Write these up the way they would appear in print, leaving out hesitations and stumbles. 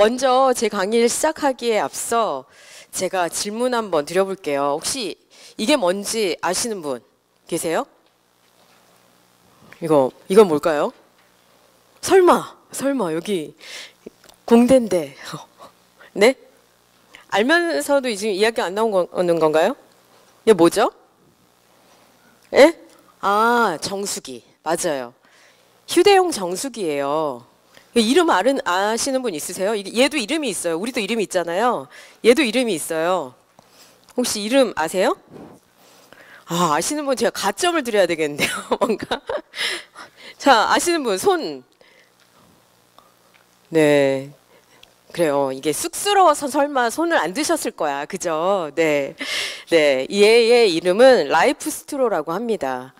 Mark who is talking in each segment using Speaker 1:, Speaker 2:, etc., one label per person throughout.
Speaker 1: 먼저 제 강의를 시작하기에 앞서 제가 질문 한번 드려볼게요. 혹시 이게 뭔지 아시는 분 계세요? 이건 뭘까요? 설마 여기 공대인데 네? 알면서도 지금 이야기 안 나오는 건가요? 이게 뭐죠? 예? 아, 정수기. 맞아요. 휴대용 정수기예요. 이름 아시는 분 있으세요? 얘도 이름이 있어요. 우리도 이름이 있잖아요. 얘도 이름이 있어요. 혹시 이름 아세요? 아, 아시는 분 제가 가점을 드려야 되겠는데요. 뭔가. 자, 아시는 분 손. 네. 그래요. 이게 쑥스러워서 설마 손을 안 드셨을 거야. 그죠? 네. 네. 얘의 이름은 라이프 스트로라고 합니다.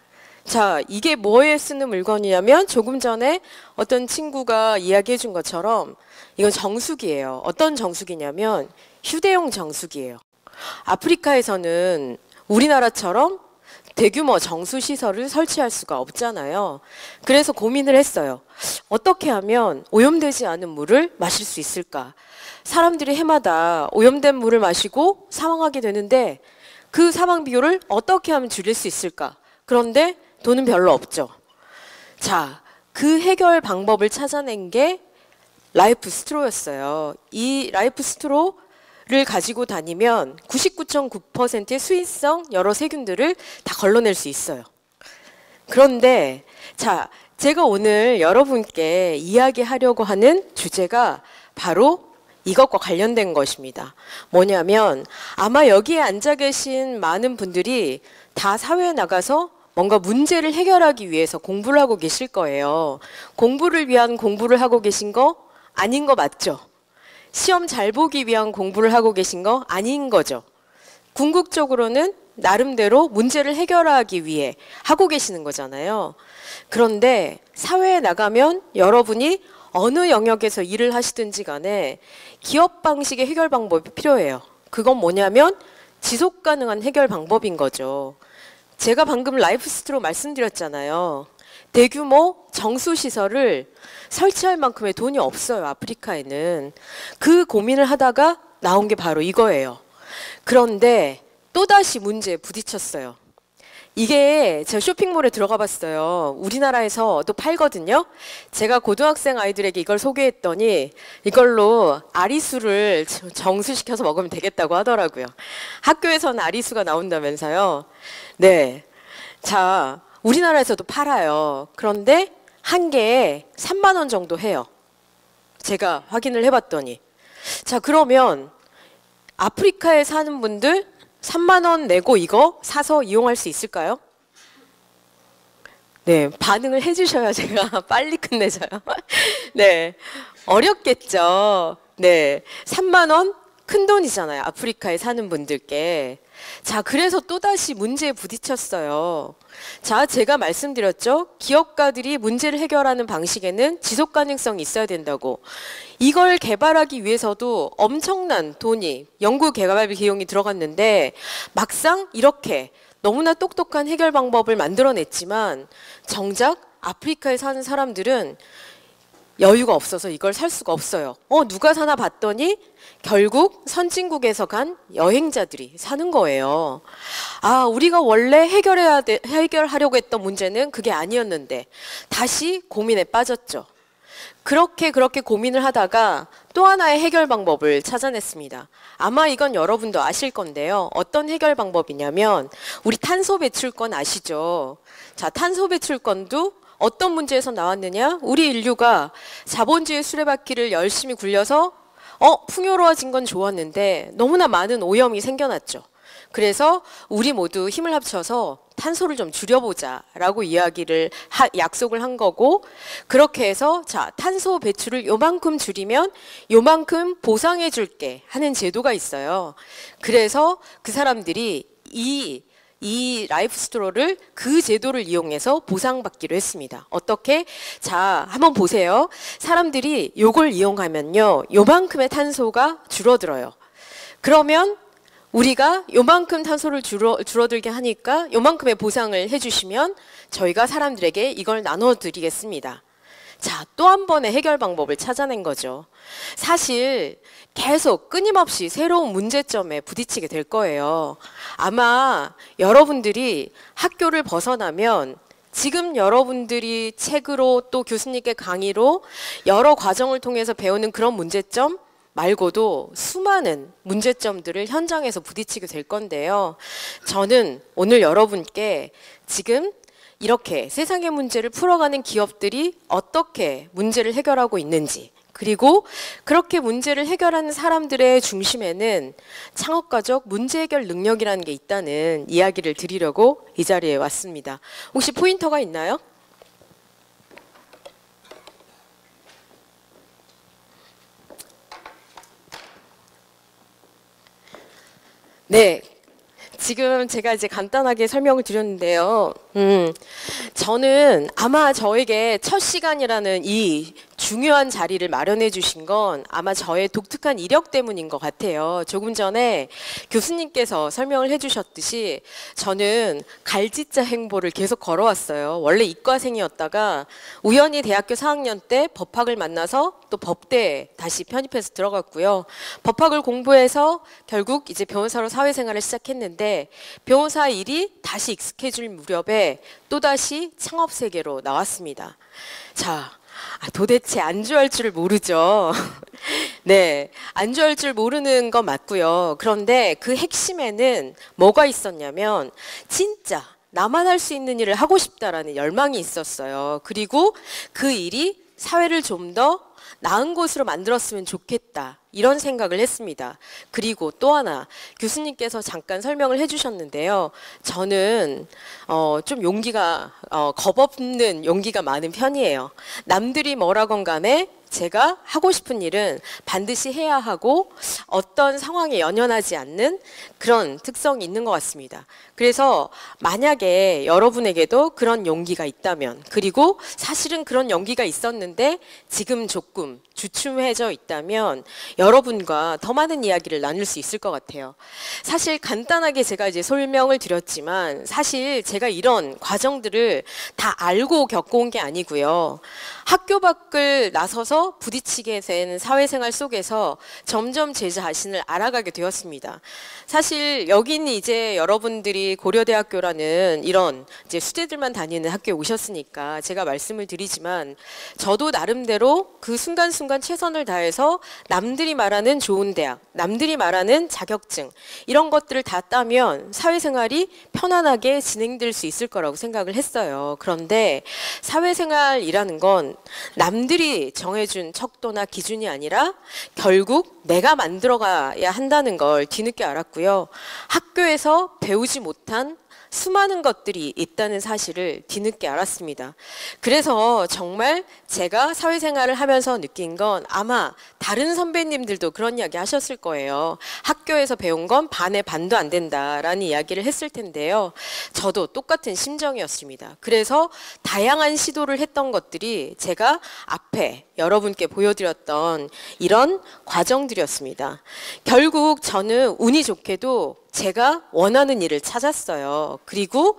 Speaker 1: 자, 이게 뭐에 쓰는 물건이냐면 조금 전에 어떤 친구가 이야기해 준 것처럼 이건 정수기예요. 어떤 정수기냐면 휴대용 정수기예요. 아프리카에서는 우리나라처럼 대규모 정수시설을 설치할 수가 없잖아요. 그래서 고민을 했어요. 어떻게 하면 오염되지 않은 물을 마실 수 있을까? 사람들이 해마다 오염된 물을 마시고 사망하게 되는데 그 사망 비율을 어떻게 하면 줄일 수 있을까? 그런데 돈은 별로 없죠. 자, 그 해결 방법을 찾아낸 게 라이프 스트로였어요. 이 라이프 스트로를 가지고 다니면 99.9%의 수익성 여러 세균들을 다 걸러낼 수 있어요. 그런데 자, 제가 오늘 여러분께 이야기하려고 하는 주제가 바로 이것과 관련된 것입니다. 뭐냐면 아마 여기에 앉아 계신 많은 분들이 다 사회에 나가서 뭔가 문제를 해결하기 위해서 공부를 하고 계실 거예요. 공부를 위한 공부를 하고 계신 거 아닌 거 맞죠? 시험 잘 보기 위한 공부를 하고 계신 거 아닌 거죠? 궁극적으로는 나름대로 문제를 해결하기 위해 하고 계시는 거잖아요. 그런데 사회에 나가면 여러분이 어느 영역에서 일을 하시든지 간에 기업 방식의 해결 방법이 필요해요. 그건 뭐냐면 지속 가능한 해결 방법인 거죠. 제가 방금 라이프 스트로 말씀드렸잖아요. 대규모 정수시설을 설치할 만큼의 돈이 없어요. 아프리카에는. 그 고민을 하다가 나온 게 바로 이거예요. 그런데 또다시 문제에 부딪혔어요. 이게 제가 쇼핑몰에 들어가 봤어요. 우리나라에서도 팔거든요. 제가 고등학생 아이들에게 이걸 소개했더니 이걸로 아리수를 정수시켜서 먹으면 되겠다고 하더라고요. 학교에서는 아리수가 나온다면서요. 네. 자, 우리나라에서도 팔아요. 그런데 한 개에 3만 원 정도 해요. 제가 확인을 해봤더니. 자, 그러면 아프리카에 사는 분들 3만 원 내고 이거 사서 이용할 수 있을까요? 네, 반응을 해주셔야 제가 빨리 끝내줘요. 네, 어렵겠죠. 네, 3만 원 큰 돈이잖아요. 아프리카에 사는 분들께. 자, 그래서 또다시 문제에 부딪혔어요. 자, 제가 말씀드렸죠. 기업가들이 문제를 해결하는 방식에는 지속 가능성이 있어야 된다고. 이걸 개발하기 위해서도 엄청난 돈이, 연구 개발 비용이 들어갔는데 막상 이렇게 너무나 똑똑한 해결 방법을 만들어냈지만 정작 아프리카에 사는 사람들은 여유가 없어서 이걸 살 수가 없어요. 누가 사나 봤더니 결국 선진국에서 간 여행자들이 사는 거예요. 아, 우리가 원래 해결하려고 했던 문제는 그게 아니었는데 다시 고민에 빠졌죠. 그렇게 고민을 하다가 또 하나의 해결 방법을 찾아냈습니다. 아마 이건 여러분도 아실 건데요. 어떤 해결 방법이냐면 우리 탄소 배출권 아시죠? 자, 탄소 배출권도 어떤 문제에서 나왔느냐? 우리 인류가 자본주의 수레바퀴를 열심히 굴려서 풍요로워진 건 좋았는데 너무나 많은 오염이 생겨났죠. 그래서 우리 모두 힘을 합쳐서 탄소를 좀 줄여보자라고 약속을 한 거고, 그렇게 해서 자, 탄소 배출을 요만큼 줄이면 요만큼 보상해 줄게 하는 제도가 있어요. 그래서 그 사람들이 이 라이프 스트로를 그 제도를 이용해서 보상받기로 했습니다. 어떻게? 자, 한번 보세요. 사람들이 요걸 이용하면요, 요만큼의 탄소가 줄어들어요. 그러면 우리가 요만큼 탄소를 줄어들게 하니까 요만큼의 보상을 해주시면 저희가 사람들에게 이걸 나눠드리겠습니다. 자, 또 한 번의 해결 방법을 찾아낸 거죠. 사실 계속 끊임없이 새로운 문제점에 부딪히게 될 거예요. 아마 여러분들이 학교를 벗어나면 지금 여러분들이 책으로 또 교수님께 강의로 여러 과정을 통해서 배우는 그런 문제점 말고도 수많은 문제점들을 현장에서 부딪히게 될 건데요. 저는 오늘 여러분께 지금 이렇게 세상의 문제를 풀어가는 기업들이 어떻게 문제를 해결하고 있는지, 그리고 그렇게 문제를 해결하는 사람들의 중심에는 창업가적 문제 해결 능력이라는 게 있다는 이야기를 드리려고 이 자리에 왔습니다. 혹시 포인터가 있나요? 네. 지금 제가 이제 간단하게 설명을 드렸는데요. 저는 아마 저에게 첫 시간이라는 이 중요한 자리를 마련해 주신 건 아마 저의 독특한 이력 때문인 것 같아요. 조금 전에 교수님께서 설명을 해 주셨듯이 저는 갈짓자 행보를 계속 걸어왔어요. 원래 이과생이었다가 우연히 대학교 4학년 때 법학을 만나서 또 법대에 다시 편입해서 들어갔고요. 법학을 공부해서 결국 이제 변호사로 사회생활을 시작했는데 변호사 일이 다시 익숙해질 무렵에 또다시 창업 세계로 나왔습니다. 자, 도대체 안주할 줄 모르죠. 네, 안주할 줄 모르는 건 맞고요. 그런데 그 핵심에는 뭐가 있었냐면 진짜 나만 할 수 있는 일을 하고 싶다라는 열망이 있었어요. 그리고 그 일이 사회를 좀 더 나은 곳으로 만들었으면 좋겠다. 이런 생각을 했습니다. 그리고 또 하나 교수님께서 잠깐 설명을 해주셨는데요. 저는 좀 용기가 겁없는 용기가 많은 편이에요. 남들이 뭐라건 간에 제가 하고 싶은 일은 반드시 해야 하고 어떤 상황에 연연하지 않는 그런 특성이 있는 것 같습니다. 그래서 만약에 여러분에게도 그런 용기가 있다면, 그리고 사실은 그런 용기가 있었는데 지금 조금 주춤해져 있다면 여러분과 더 많은 이야기를 나눌 수 있을 것 같아요. 사실 간단하게 제가 이제 설명을 드렸지만 사실 제가 이런 과정들을 다 알고 겪어온 게 아니고요. 학교 밖을 나서서 부딪히게 된 사회생활 속에서 점점 제 자신을 알아가게 되었습니다. 사실 여기는 이제 여러분들이 고려대학교라는 이런 이제 수재들만 다니는 학교에 오셨으니까 제가 말씀을 드리지만 저도 나름대로 그 순간순간 최선을 다해서 남들이 말하는 좋은 대학, 남들이 말하는 자격증 이런 것들을 다 따면 사회생활이 편안하게 진행될 수 있을 거라고 생각을 했어요. 그런데 사회생활이라는 건 남들이 정해준 척도나 기준이 아니라 결국 내가 만들어가야 한다는 걸 뒤늦게 알았고요. 학교에서 배우지 못한 수많은 것들이 있다는 사실을 뒤늦게 알았습니다. 그래서 정말 제가 사회생활을 하면서 느낀 건 아마 다른 선배님들도 그런 이야기 하셨을 거예요. 학교에서 배운 건 반의 반도 안 된다라는 이야기를 했을 텐데요. 저도 똑같은 심정이었습니다. 그래서 다양한 시도를 했던 것들이 제가 앞에 여러분께 보여드렸던 이런 과정들이었습니다. 결국 저는 운이 좋게도 제가 원하는 일을 찾았어요. 그리고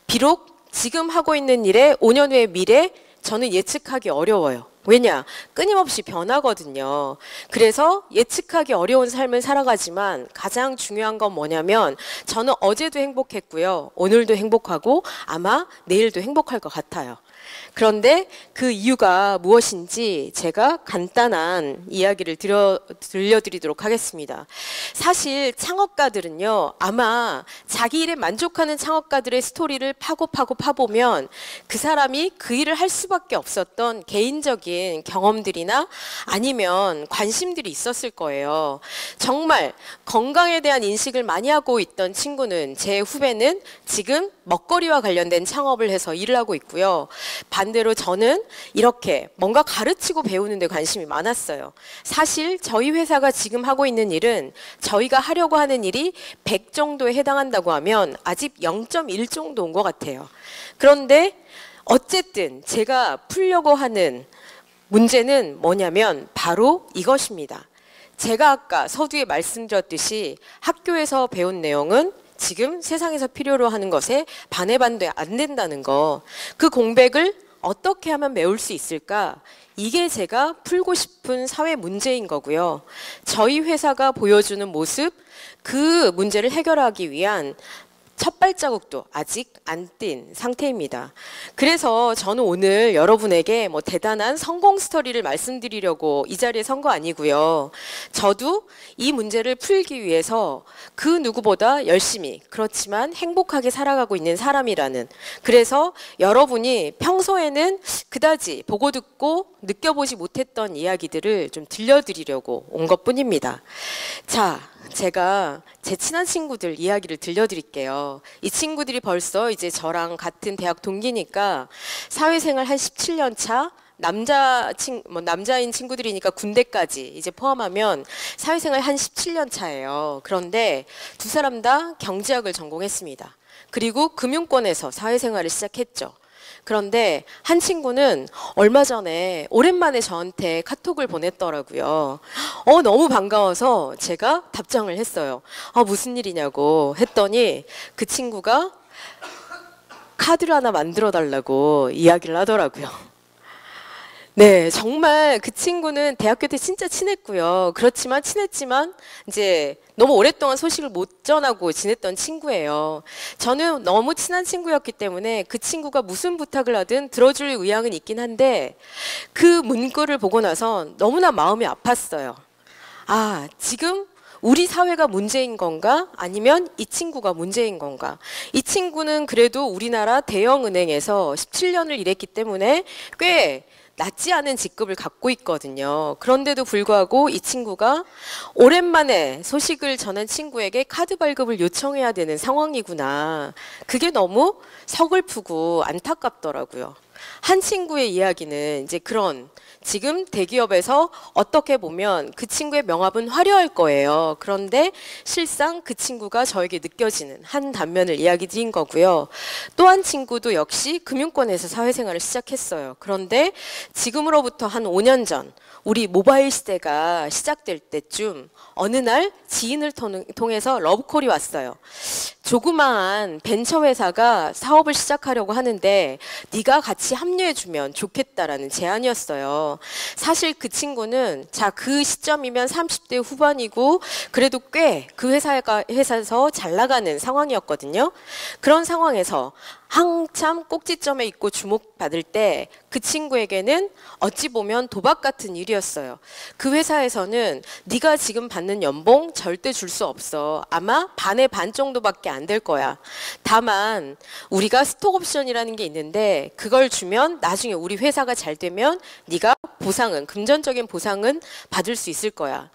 Speaker 1: 비록 지금 하고 있는 일에 5년 후의 미래 저는 예측하기 어려워요. 왜냐? 끊임없이 변하거든요. 그래서 예측하기 어려운 삶을 살아가지만 가장 중요한 건 뭐냐면 저는 어제도 행복했고요. 오늘도 행복하고 아마 내일도 행복할 것 같아요. 그런데 그 이유가 무엇인지 제가 간단한 이야기를 들려드리도록 하겠습니다. 사실 창업가들은요, 아마 자기 일에 만족하는 창업가들의 스토리를 파보면 그 사람이 그 일을 할 수밖에 없었던 개인적인 경험들이나 아니면 관심들이 있었을 거예요. 정말 건강에 대한 인식을 많이 하고 있던 친구는, 제 후배는 지금 먹거리와 관련된 창업을 해서 일을 하고 있고요. 반대로 저는 이렇게 뭔가 가르치고 배우는 데 관심이 많았어요. 사실 저희 회사가 지금 하고 있는 일은 저희가 하려고 하는 일이 100 정도에 해당한다고 하면 아직 0.1 정도 온 것 같아요. 그런데 어쨌든 제가 풀려고 하는 문제는 뭐냐면 바로 이것입니다. 제가 아까 서두에 말씀드렸듯이 학교에서 배운 내용은 지금 세상에서 필요로 하는 것에 반의 반도 안 된다는 거. 그 공백을 어떻게 하면 메울 수 있을까? 이게 제가 풀고 싶은 사회 문제인 거고요. 저희 회사가 보여주는 모습, 그 문제를 해결하기 위한 첫 발자국도 아직 안 뗀 상태입니다. 그래서 저는 오늘 여러분에게 뭐 대단한 성공 스토리를 말씀드리려고 이 자리에 선 거 아니고요. 저도 이 문제를 풀기 위해서 그 누구보다 열심히 그렇지만 행복하게 살아가고 있는 사람이라는, 그래서 여러분이 평소에는 그다지 보고 듣고 느껴보지 못했던 이야기들을 좀 들려드리려고 온 것뿐입니다. 자, 제가 제 친한 친구들 이야기를 들려드릴게요. 이 친구들이 벌써 이제 저랑 같은 대학 동기니까 사회생활 한 17년 차, 남자인 친구들이니까 군대까지 이제 포함하면 사회생활 한 17년 차예요. 그런데 두 사람 다 경제학을 전공했습니다. 그리고 금융권에서 사회생활을 시작했죠. 그런데 한 친구는 얼마 전에 오랜만에 저한테 카톡을 보냈더라고요. 너무 반가워서 제가 답장을 했어요. 무슨 일이냐고 했더니 그 친구가 카드를 하나 만들어 달라고 이야기를 하더라고요. 네, 정말 그 친구는 대학교 때 진짜 친했고요. 그렇지만 친했지만 이제 너무 오랫동안 소식을 못 전하고 지냈던 친구예요. 저는 너무 친한 친구였기 때문에 그 친구가 무슨 부탁을 하든 들어줄 의향은 있긴 한데 그 문구를 보고 나서 너무나 마음이 아팠어요. 지금 우리 사회가 문제인 건가? 아니면 이 친구가 문제인 건가? 이 친구는 그래도 우리나라 대형은행에서 17년을 일했기 때문에 꽤 낮지 않은 직급을 갖고 있거든요. 그런데도 불구하고 이 친구가 오랜만에 소식을 전한 친구에게 카드 발급을 요청해야 되는 상황이구나. 그게 너무 서글프고 안타깝더라고요. 한 친구의 이야기는 이제 그런, 지금 대기업에서 어떻게 보면 그 친구의 명함은 화려할 거예요. 그런데 실상 그 친구가 저에게 느껴지는 한 단면을 이야기 드린 거고요. 또 한 친구도 역시 금융권에서 사회생활을 시작했어요. 그런데 지금으로부터 한 5년 전 우리 모바일 시대가 시작될 때쯤 어느 날 지인을 통해서 러브콜이 왔어요. 조그마한 벤처 회사가 사업을 시작하려고 하는데 네가 같이 합류해주면 좋겠다라는 제안이었어요. 사실 그 친구는 그 시점이면 30대 후반이고 그래도 꽤 그 회사에서 잘 나가는 상황이었거든요. 그런 상황에서 한참 꼭지점에 있고 주목받을 때 그 친구에게는 어찌 보면 도박 같은 일이었어요. 그 회사에서는 네가 지금 받는 연봉 절대 줄 수 없어. 아마 반의 반 정도밖에 안 될 거야. 다만 우리가 스톡옵션이라는 게 있는데 그걸 주면 나중에 우리 회사가 잘 되면 네가 금전적인 보상은 받을 수 있을 거야.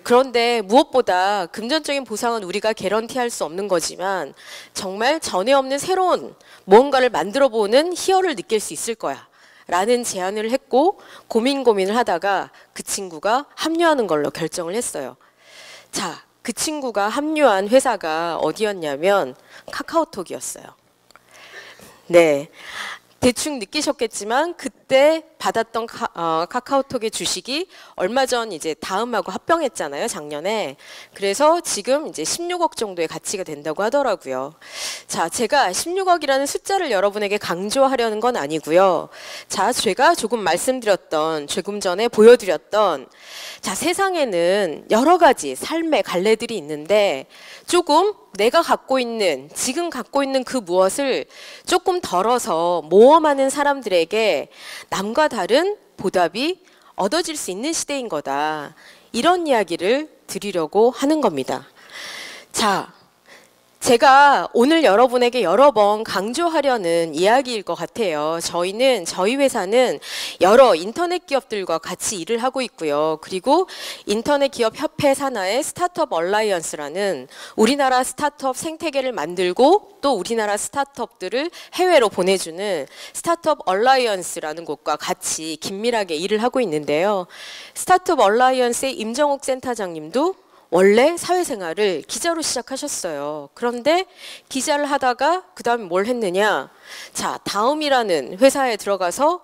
Speaker 1: 그런데 무엇보다 금전적인 보상은 우리가 개런티할 수 없는 거지만 정말 전에 없는 새로운 무언가를 만들어보는 희열을 느낄 수 있을 거야 라는 제안을 했고 고민을 하다가 그 친구가 합류하는 걸로 결정을 했어요. 자, 그 친구가 합류한 회사가 어디였냐면 카카오톡이었어요. 네. 대충 느끼셨겠지만 그때 받았던 카카오톡의 주식이 얼마 전 이제 다음하고 합병했잖아요, 작년에. 그래서 지금 이제 16억 정도의 가치가 된다고 하더라고요. 자, 제가 16억이라는 숫자를 여러분에게 강조하려는 건 아니고요. 자, 제가 조금 조금 전에 보여드렸던 세상에는 여러 가지 삶의 갈래들이 있는데 조금 내가 지금 갖고 있는 그 무엇을 조금 덜어서 모험하는 사람들에게 남과 다른 보답이 얻어질 수 있는 시대인 거다. 이런 이야기를 드리려고 하는 겁니다. 자, 제가 오늘 여러분에게 여러 번 강조하려는 이야기일 것 같아요. 저희 회사는 여러 인터넷 기업들과 같이 일을 하고 있고요. 그리고 인터넷 기업 협회 산하의 스타트업 얼라이언스라는 우리나라 스타트업 생태계를 만들고 또 우리나라 스타트업들을 해외로 보내주는 스타트업 얼라이언스라는 곳과 같이 긴밀하게 일을 하고 있는데요. 스타트업 얼라이언스의 임정욱 센터장님도 원래 사회생활을 기자로 시작하셨어요. 그런데 기자를 하다가 그 다음에 뭘 했느냐? 자, 다음이라는 회사에 들어가서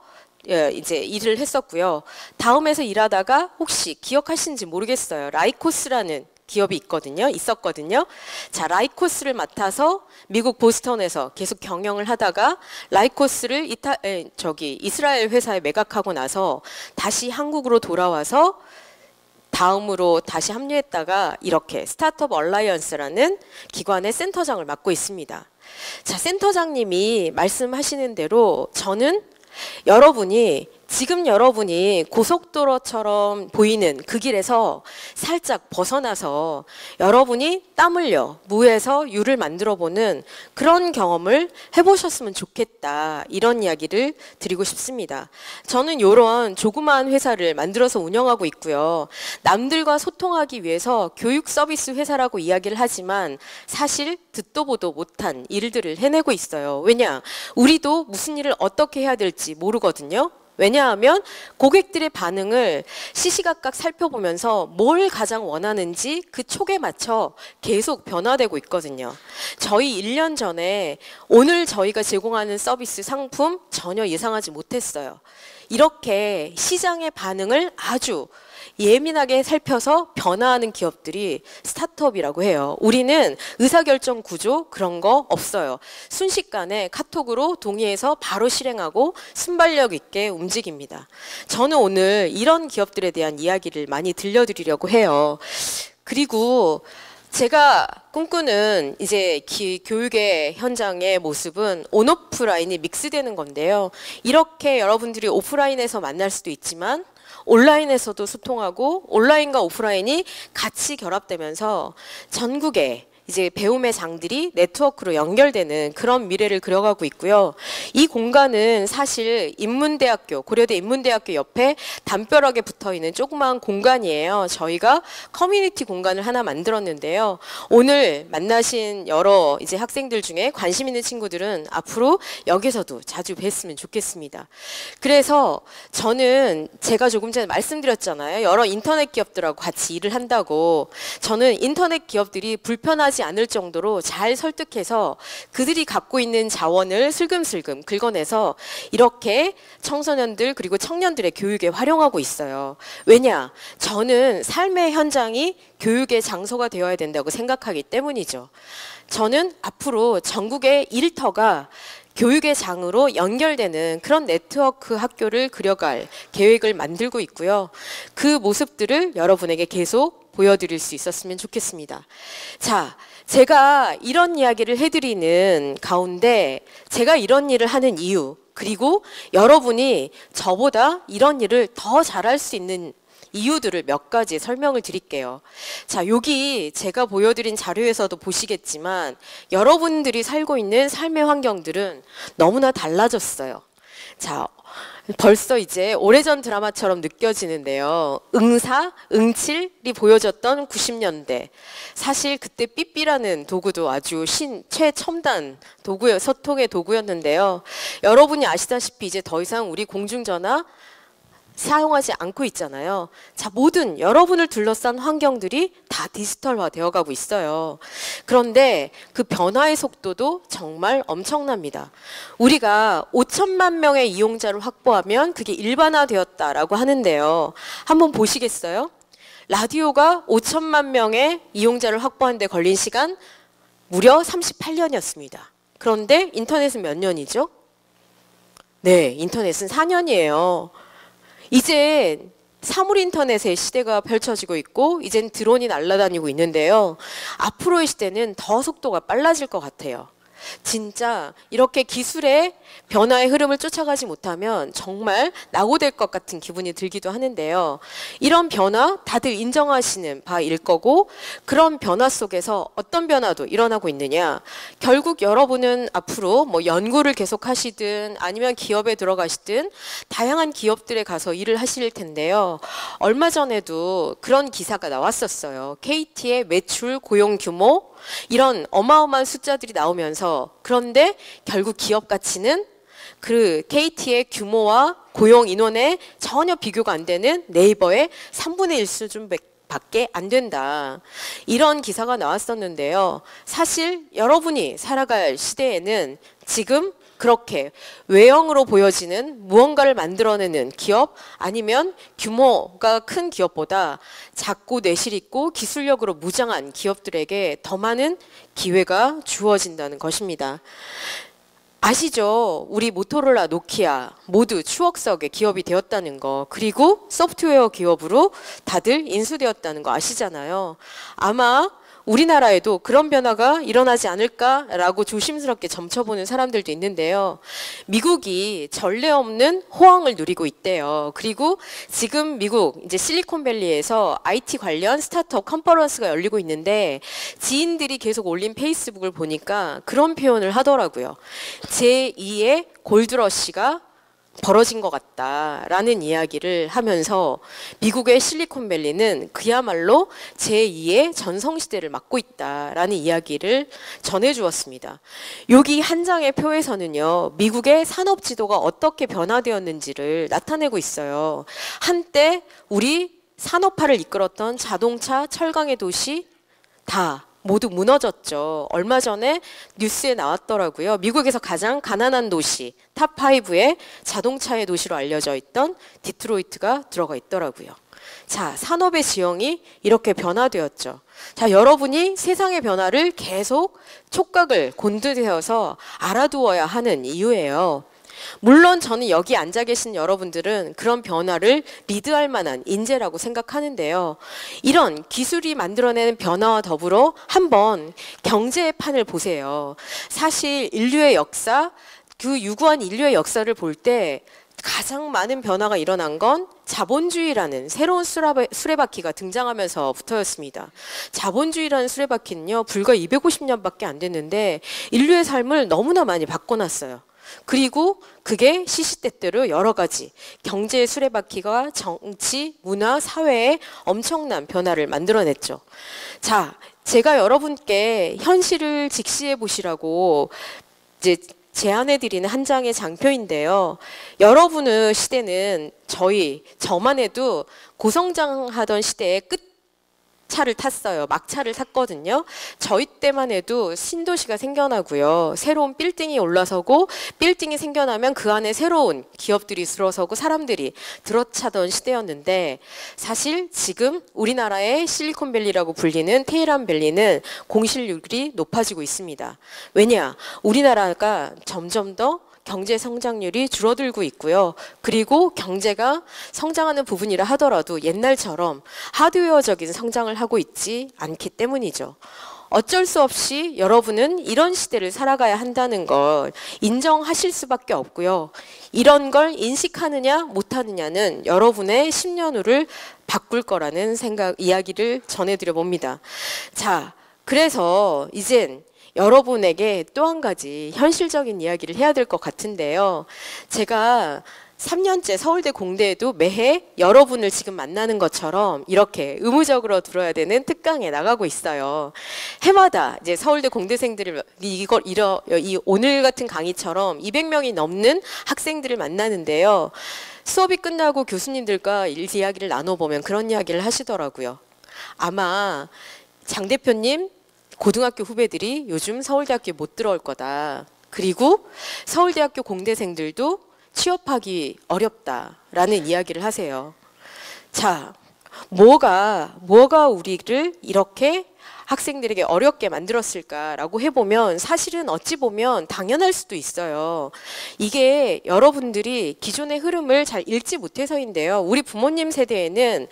Speaker 1: 이제 일을 했었고요. 다음에서 일하다가 혹시 기억하시는지 모르겠어요. 라이코스라는 기업이 있었거든요. 자, 라이코스를 맡아서 미국 보스턴에서 계속 경영을 하다가 라이코스를 이스라엘 회사에 매각하고 나서 다시 한국으로 돌아와서 다음으로 다시 합류했다가 이렇게 스타트업 얼라이언스라는 기관의 센터장을 맡고 있습니다. 자, 센터장님이 말씀하시는 대로 저는 지금 여러분이 고속도로처럼 보이는 그 길에서 살짝 벗어나서 여러분이 땀 흘려 무에서 유를 만들어 보는 그런 경험을 해보셨으면 좋겠다. 이런 이야기를 드리고 싶습니다. 저는 이런 조그마한 회사를 만들어서 운영하고 있고요. 남들과 소통하기 위해서 교육 서비스 회사라고 이야기를 하지만 사실 듣도 보도 못한 일들을 해내고 있어요. 왜냐? 우리도 무슨 일을 어떻게 해야 될지 모르거든요. 왜냐하면 고객들의 반응을 시시각각 살펴보면서 뭘 가장 원하는지 그 촉에 맞춰 계속 변화되고 있거든요. 저희 1년 전에 오늘 저희가 제공하는 서비스 상품 전혀 예상하지 못했어요. 이렇게 시장의 반응을 아주 예민하게 살펴서 변화하는 기업들이 스타트업이라고 해요. 우리는 의사결정 구조 그런 거 없어요. 순식간에 카톡으로 동의해서 바로 실행하고 순발력 있게 움직입니다. 저는 오늘 이런 기업들에 대한 이야기를 많이 들려드리려고 해요. 그리고 제가 꿈꾸는 이제 교육의 현장의 모습은 온오프라인이 믹스되는 건데요. 이렇게 여러분들이 오프라인에서 만날 수도 있지만 온라인에서도 소통하고 온라인과 오프라인이 같이 결합되면서 전국에 이제 배움의 장들이 네트워크로 연결되는 그런 미래를 그려가고 있고요. 이 공간은 사실 고려대 인문대학교 옆에 담벼락에 붙어있는 조그마한 공간이에요. 저희가 커뮤니티 공간을 하나 만들었는데요. 오늘 만나신 여러 이제 학생들 중에 관심 있는 친구들은 앞으로 여기서도 자주 뵀으면 좋겠습니다. 그래서 저는 제가 조금 전에 말씀드렸잖아요. 여러 인터넷 기업들하고 같이 일을 한다고. 저는 인터넷 기업들이 불편하지 않을 정도로 잘 설득해서 그들이 갖고 있는 자원을 슬금슬금 긁어내서 이렇게 청소년들 그리고 청년들의 교육에 활용하고 있어요. 왜냐? 저는 삶의 현장이 교육의 장소가 되어야 된다고 생각하기 때문이죠. 저는 앞으로 전국의 일터가 교육의 장으로 연결되는 그런 네트워크 학교를 그려갈 계획을 만들고 있고요. 그 모습들을 여러분에게 계속 보여드릴 수 있었으면 좋겠습니다. 자, 제가 이런 이야기를 해드리는 가운데 제가 이런 일을 하는 이유, 그리고 여러분이 저보다 이런 일을 더 잘할 수 있는 이유들을 몇 가지 설명을 드릴게요. 자, 여기 제가 보여드린 자료에서도 보시겠지만 여러분들이 살고 있는 삶의 환경들은 너무나 달라졌어요. 자, 벌써 이제 오래전 드라마처럼 느껴지는데요. 응칠이 보여졌던 90년대. 사실 그때 삐삐라는 도구도 아주 최첨단 소통의 도구였는데요. 여러분이 아시다시피 이제 더 이상 우리 공중전화 사용하지 않고 있잖아요. 자, 모든 여러분을 둘러싼 환경들이 다 디지털화 되어 가고 있어요. 그런데 그 변화의 속도도 정말 엄청납니다. 우리가 5천만 명의 이용자를 확보하면 그게 일반화되었다라고 하는데요. 한번 보시겠어요? 라디오가 5천만 명의 이용자를 확보하는 데 걸린 시간 무려 38년이었습니다. 그런데 인터넷은 몇 년이죠? 네, 인터넷은 4년이에요. 이제 사물 인터넷의 시대가 펼쳐지고 있고 이젠 드론이 날아다니고 있는데요. 앞으로의 시대는 더 속도가 빨라질 것 같아요. 진짜 이렇게 기술의 변화의 흐름을 쫓아가지 못하면 정말 낙오될 것 같은 기분이 들기도 하는데요. 이런 변화 다들 인정하시는 바일 거고, 그런 변화 속에서 어떤 변화도 일어나고 있느냐. 결국 여러분은 앞으로 뭐 연구를 계속 하시든 아니면 기업에 들어가시든 다양한 기업들에 가서 일을 하실 텐데요. 얼마 전에도 그런 기사가 나왔었어요. KT의 매출 고용 규모 이런 어마어마한 숫자들이 나오면서, 그런데 결국 기업 가치는 그 KT의 규모와 고용 인원에 전혀 비교가 안 되는 네이버의 3분의 1 수준밖에 밖에 안 된다. 이런 기사가 나왔었는데요. 사실 여러분이 살아갈 시대에는 지금 그렇게 외형으로 보여지는 무언가를 만들어내는 기업 아니면 규모가 큰 기업보다 작고 내실 있고 기술력으로 무장한 기업들에게 더 많은 기회가 주어진다는 것입니다. 아시죠? 우리 모토로라, 노키아 모두 추억 속의 기업이 되었다는 거, 그리고 소프트웨어 기업으로 다들 인수되었다는 거 아시잖아요. 아마 우리나라에도 그런 변화가 일어나지 않을까라고 조심스럽게 점쳐보는 사람들도 있는데요. 미국이 전례 없는 호황을 누리고 있대요. 그리고 지금 미국 이제 실리콘밸리에서 IT 관련 스타트업 컨퍼런스가 열리고 있는데 지인들이 계속 올린 페이스북을 보니까 그런 표현을 하더라고요. 제2의 골드러시가 벌어진 것 같다라는 이야기를 하면서 미국의 실리콘밸리는 그야말로 제2의 전성시대를 맞고 있다라는 이야기를 전해주었습니다. 여기 한 장의 표에서는요, 미국의 산업 지도가 어떻게 변화되었는지를 나타내고 있어요. 한때 우리 산업화를 이끌었던 자동차, 철강의 도시 다 모두 무너졌죠. 얼마 전에 뉴스에 나왔더라고요. 미국에서 가장 가난한 도시 탑5에 자동차의 도시로 알려져 있던 디트로이트가 들어가 있더라고요. 자, 산업의 지형이 이렇게 변화되었죠. 자, 여러분이 세상의 변화를 계속 촉각을 곤두세워서 알아두어야 하는 이유예요. 물론 저는 여기 앉아 계신 여러분들은 그런 변화를 리드할 만한 인재라고 생각하는데요. 이런 기술이 만들어내는 변화와 더불어 한번 경제의 판을 보세요. 사실 인류의 역사, 그 유구한 인류의 역사를 볼 때 가장 많은 변화가 일어난 건 자본주의라는 새로운 수레바퀴가 등장하면서부터였습니다. 자본주의라는 수레바퀴는요, 불과 250년밖에 안 됐는데 인류의 삶을 너무나 많이 바꿔놨어요. 그리고 그게 시시때때로 여러 가지 경제의 수레바퀴가 정치, 문화, 사회에 엄청난 변화를 만들어냈죠. 자, 제가 여러분께 현실을 직시해 보시라고 이제 제안해드리는 한 장의 장표인데요. 여러분의 시대는 저만 해도 고성장하던 시대의 차를 탔어요. 막차를 탔거든요. 저희 때만 해도 신도시가 생겨나고요. 새로운 빌딩이 올라서고 빌딩이 생겨나면 그 안에 새로운 기업들이 들어서고 사람들이 들어차던 시대였는데 사실 지금 우리나라의 실리콘밸리라고 불리는 테헤란밸리는 공실률이 높아지고 있습니다. 왜냐? 우리나라가 점점 더 경제 성장률이 줄어들고 있고요. 그리고 경제가 성장하는 부분이라 하더라도 옛날처럼 하드웨어적인 성장을 하고 있지 않기 때문이죠. 어쩔 수 없이 여러분은 이런 시대를 살아가야 한다는 걸 인정하실 수밖에 없고요. 이런 걸 인식하느냐 못하느냐는 여러분의 10년 후를 바꿀 거라는 이야기를 전해드려 봅니다. 자, 그래서 이젠 여러분에게 또 한 가지 현실적인 이야기를 해야 될 것 같은데요. 제가 3년째 서울대 공대에도 매해 여러분을 지금 만나는 것처럼 이렇게 의무적으로 들어야 되는 특강에 나가고 있어요. 해마다 이제 서울대 공대생들을 오늘 같은 강의처럼 200명이 넘는 학생들을 만나는데요. 수업이 끝나고 교수님들과 이야기를 나눠보면 그런 이야기를 하시더라고요. 아마 장 대표님, 고등학교 후배들이 요즘 서울대학교에 못 들어올 거다. 그리고 서울대학교 공대생들도 취업하기 어렵다라는 이야기를 하세요. 자, 뭐가 우리를 이렇게 학생들에게 어렵게 만들었을까라고 해보면 사실은 어찌 보면 당연할 수도 있어요. 이게 여러분들이 기존의 흐름을 잘 읽지 못해서인데요. 우리 부모님 세대에는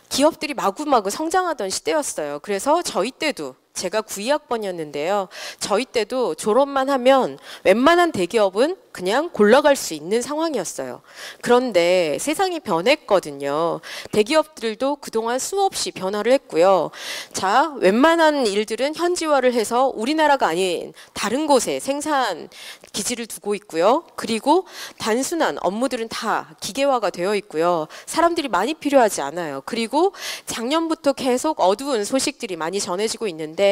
Speaker 1: 기업들이 마구마구 성장하던 시대였어요. 그래서 저희 때도 제가 92학번이었는데요. 저희 때도 졸업만 하면 웬만한 대기업은 그냥 골라갈 수 있는 상황이었어요. 그런데 세상이 변했거든요. 대기업들도 그동안 수없이 변화를 했고요. 자, 웬만한 일들은 현지화를 해서 우리나라가 아닌 다른 곳에 생산 기지를 두고 있고요. 그리고 단순한 업무들은 다 기계화가 되어 있고요. 사람들이 많이 필요하지 않아요. 그리고 작년부터 계속 어두운 소식들이 많이 전해지고 있는데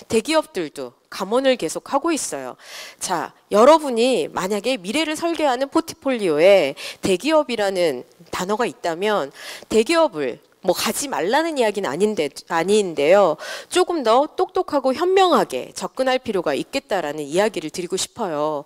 Speaker 1: 대기업들도 감원을 계속 하고 있어요. 자, 여러분이 만약에 미래를 설계하는 포트폴리오에 대기업이라는 단어가 있다면 대기업을 뭐 가지 말라는 이야기는 아닌데요. 조금 더 똑똑하고 현명하게 접근할 필요가 있겠다라는 이야기를 드리고 싶어요.